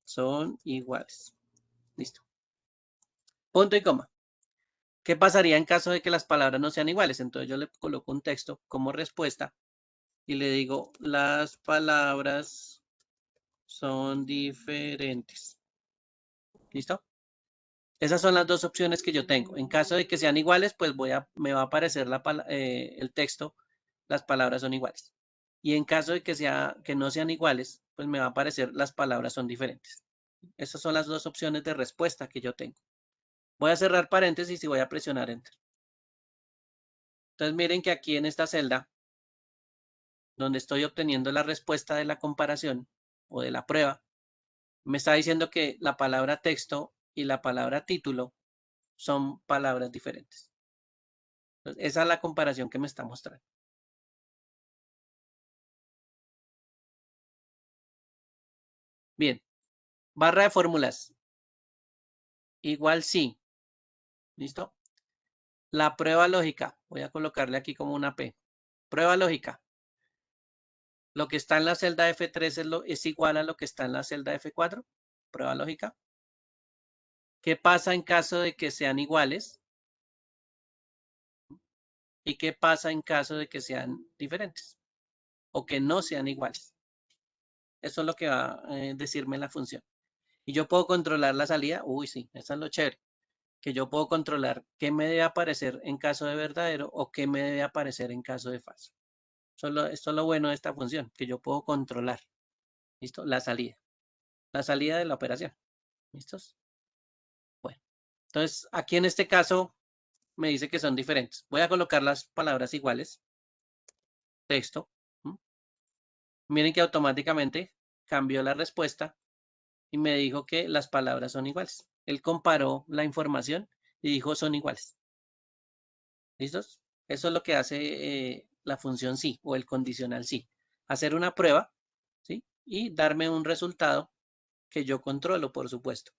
Son iguales. Listo. Punto y coma. ¿Qué pasaría en caso de que las palabras no sean iguales? Entonces yo le coloco un texto como respuesta y le digo, las palabras son diferentes. ¿Listo? Esas son las dos opciones que yo tengo. En caso de que sean iguales, pues me va a aparecer el texto, las palabras son iguales. Y en caso de que no sean iguales, pues me va a aparecer las palabras son diferentes. Esas son las dos opciones de respuesta que yo tengo. Voy a cerrar paréntesis y voy a presionar Enter. Entonces miren que aquí en esta celda, donde estoy obteniendo la respuesta de la comparación o de la prueba, me está diciendo que la palabra texto y la palabra título son palabras diferentes. Entonces, esa es la comparación que me está mostrando. Bien, barra de fórmulas. Igual sí. ¿Listo? La prueba lógica. Voy a colocarle aquí como una P. Prueba lógica. Lo que está en la celda F3 es igual a lo que está en la celda F4. Prueba lógica. ¿Qué pasa en caso de que sean iguales? ¿Y qué pasa en caso de que sean diferentes? O que no sean iguales. Eso es lo que va a decirme la función. Y yo puedo controlar la salida. Uy, sí, eso es lo chévere. Que yo puedo controlar qué me debe aparecer en caso de verdadero o qué me debe aparecer en caso de falso. Esto es lo bueno de esta función, que yo puedo controlar. ¿Listo? La salida. La salida de la operación. ¿Listos? Bueno. Entonces, aquí en este caso me dice que son diferentes. Voy a colocar las palabras iguales. Texto. Miren que automáticamente cambió la respuesta y me dijo que las palabras son iguales. Él comparó la información y dijo son iguales. ¿Listos? Eso es lo que hace la función sí o el condicional sí. Hacer una prueba, ¿sí? Y darme un resultado que yo controlo, por supuesto.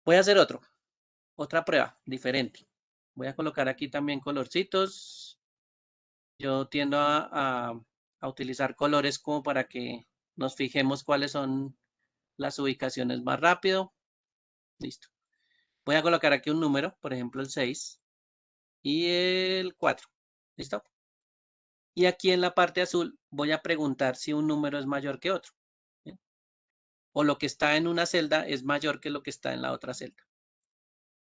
Voy a hacer otra prueba diferente. Voy a colocar aquí también colorcitos. Yo tiendo a utilizar colores como para que nos fijemos cuáles son las ubicaciones más rápido. Listo. Voy a colocar aquí un número, por ejemplo el 6 y el 4. ¿Listo? Y aquí en la parte azul voy a preguntar si un número es mayor que otro. ¿Bien? O lo que está en una celda es mayor que lo que está en la otra celda.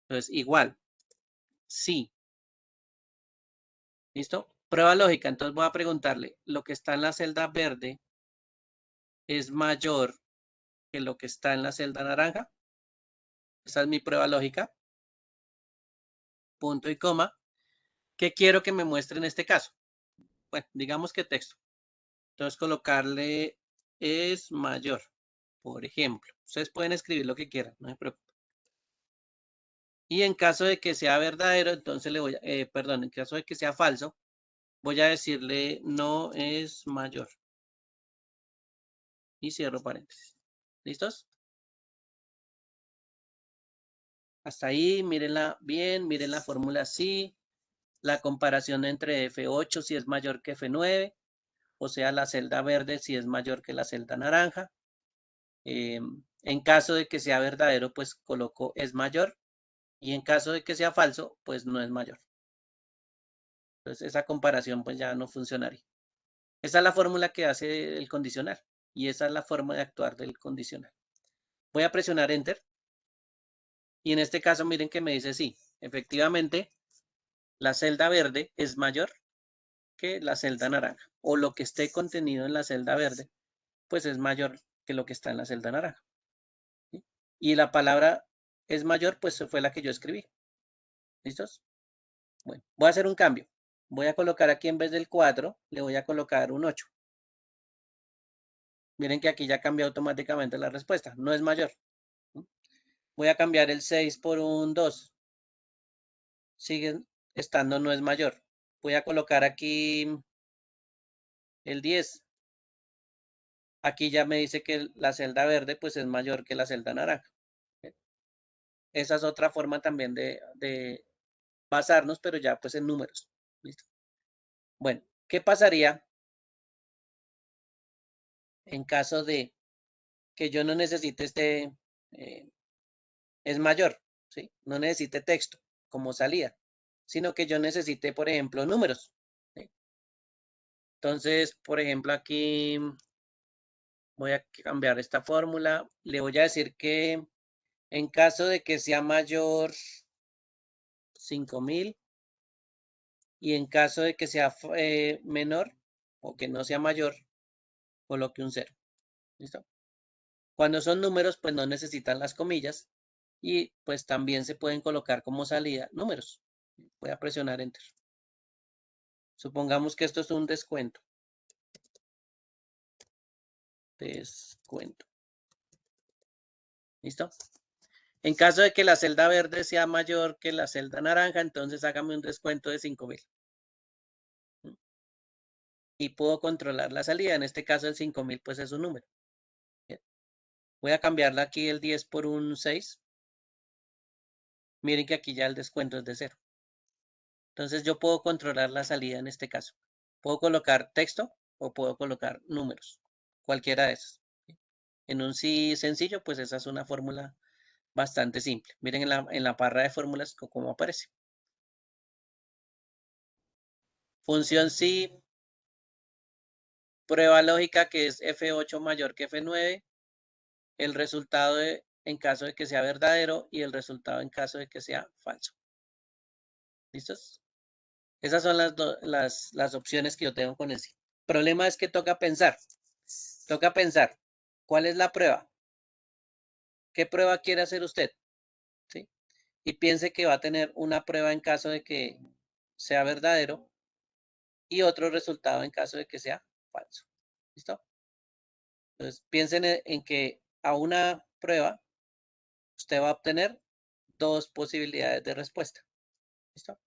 Entonces, igual, sí. ¿Listo? Prueba lógica. Entonces voy a preguntarle, ¿lo que está en la celda verde es mayor que lo que está en la celda naranja. Esa es mi prueba lógica. Punto y coma. ¿Qué quiero que me muestre en este caso? Bueno, digamos que texto. Entonces colocarle es mayor, por ejemplo. Ustedes pueden escribir lo que quieran, no se preocupen. Y en caso de que sea verdadero, entonces le voy a, perdón, en caso de que sea falso, voy a decirle no es mayor. Y cierro paréntesis. ¿Listos? Hasta ahí, mírenla bien, miren la fórmula sí, la comparación entre F8 si es mayor que F9, o sea, la celda verde si es mayor que la celda naranja. En caso de que sea verdadero, pues coloco es mayor, y en caso de que sea falso, pues no es mayor. Entonces esa comparación pues ya no funcionaría. Esa es la fórmula que hace el condicional, y esa es la forma de actuar del condicional. Voy a presionar Enter, y en este caso miren que me dice sí, efectivamente, la celda verde es mayor que la celda naranja, o lo que esté contenido en la celda verde, pues es mayor que lo que está en la celda naranja. ¿Sí? Y la palabra es mayor, pues fue la que yo escribí. ¿Listos? Bueno, voy a hacer un cambio. Voy a colocar aquí en vez del 4, le voy a colocar un 8. Miren que aquí ya cambió automáticamente la respuesta. No es mayor. Voy a cambiar el 6 por un 2. Sigue estando no es mayor. Voy a colocar aquí el 10. Aquí ya me dice que la celda verde pues es mayor que la celda naranja. Esa es otra forma también de basarnos, pero ya pues en números. ¿Listo? Bueno, ¿qué pasaría en caso de que yo no necesite eh, es mayor, ¿sí? No necesite texto como salida, sino que yo necesite, por ejemplo, números, ¿sí? Entonces, por ejemplo, aquí voy a cambiar esta fórmula. Le voy a decir que en caso de que sea mayor 5000 y en caso de que sea menor o que no sea mayor, coloque un 0. ¿Listo? Cuando son números, pues no necesitan las comillas y pues también se pueden colocar como salida números. Voy a presionar Enter. Supongamos que esto es un descuento. Descuento. ¿Listo? En caso de que la celda verde sea mayor que la celda naranja, entonces hágame un descuento de 5000. Y puedo controlar la salida. En este caso el 5000 pues es un número. Bien. Voy a cambiarla aquí el 10 por un 6. Miren que aquí ya el descuento es de 0. Entonces yo puedo controlar la salida en este caso. Puedo colocar texto o puedo colocar números. Cualquiera de esos. En un sí sencillo, pues esa es una fórmula bastante simple. Miren en la barra de fórmulas cómo aparece. Función sí, prueba lógica que es F8 mayor que F9, el resultado en caso de que sea verdadero y el resultado en caso de que sea falso. ¿Listos? Esas son las opciones que yo tengo con el sí. El problema es que toca pensar. Toca pensar, ¿cuál es la prueba? ¿Qué prueba quiere hacer usted? ¿Sí? Y piense que va a tener una prueba en caso de que sea verdadero y otro resultado en caso de que sea falso. ¿Listo? Entonces, piensen en que a una prueba usted va a obtener dos posibilidades de respuesta. ¿Listo?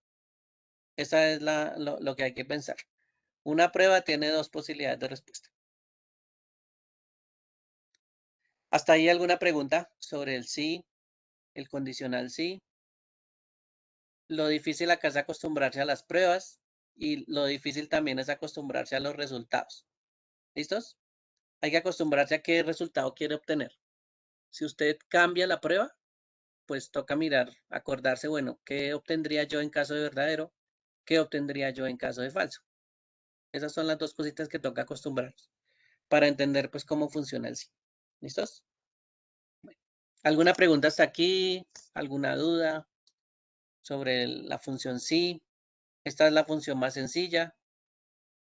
Esa es lo que hay que pensar. Una prueba tiene dos posibilidades de respuesta. ¿Hasta ahí alguna pregunta sobre el sí, el condicional sí? Lo difícil acá es acostumbrarse a las pruebas y lo difícil también es acostumbrarse a los resultados. ¿Listos? Hay que acostumbrarse a qué resultado quiere obtener. Si usted cambia la prueba, pues toca mirar, acordarse, bueno, ¿qué obtendría yo en caso de verdadero? ¿Qué obtendría yo en caso de falso? Esas son las dos cositas que toca acostumbrarnos para entender pues cómo funciona el sí. ¿Listos? Bueno, ¿alguna pregunta hasta aquí? ¿Alguna duda sobre la función sí? Esta es la función más sencilla.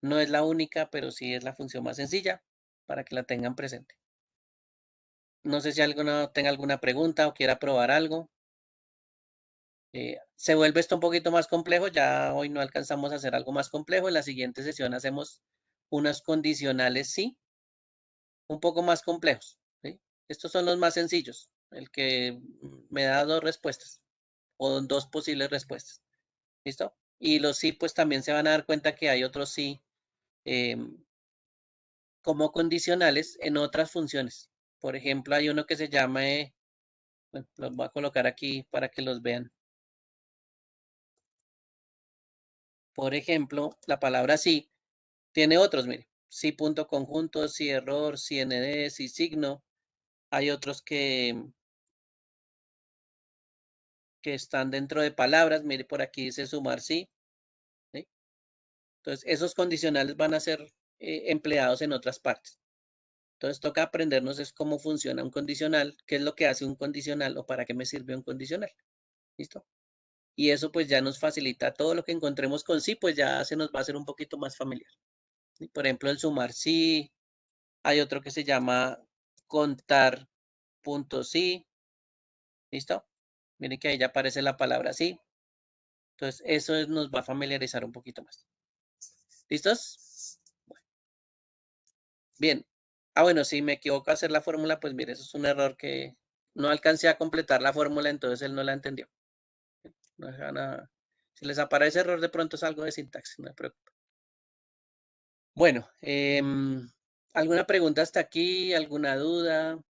No es la única, pero sí es la función más sencilla para que la tengan presente. No sé si alguno tenga alguna pregunta o quiera probar algo. Se vuelve esto un poquito más complejo, ya hoy no alcanzamos a hacer algo más complejo. En la siguiente sesión hacemos unas condicionales sí, un poco más complejos, ¿sí? Estos son los más sencillos, el que me da dos respuestas o dos posibles respuestas. ¿Listo? Y los sí, pues también se van a dar cuenta que hay otros sí como condicionales en otras funciones. Por ejemplo, hay uno que se llama, bueno, los voy a colocar aquí para que los vean. Por ejemplo, la palabra sí tiene otros, mire, sí punto conjunto, sí error, sí nd, sí signo. Hay otros que están dentro de palabras, mire, por aquí dice sumar sí, ¿sí? Entonces, esos condicionales van a ser empleados en otras partes. Entonces, toca aprendernos es cómo funciona un condicional, qué es lo que hace un condicional o para qué me sirve un condicional. ¿Listo? Y eso pues ya nos facilita todo lo que encontremos con sí, pues ya se nos va a hacer un poquito más familiar. ¿Sí? Por ejemplo, el sumar sí, hay otro que se llama contar punto sí, ¿listo? Miren que ahí ya aparece la palabra sí. Entonces, nos va a familiarizar un poquito más. ¿Listos? Bien. Ah, bueno, si me equivoco a hacer la fórmula, pues mire, eso es un error que no alcancé a completar la fórmula, entonces él no la entendió. No deja nada. Si les aparece error, de pronto es algo de sintaxis, no se preocupen. Bueno, ¿alguna pregunta hasta aquí? ¿Alguna duda?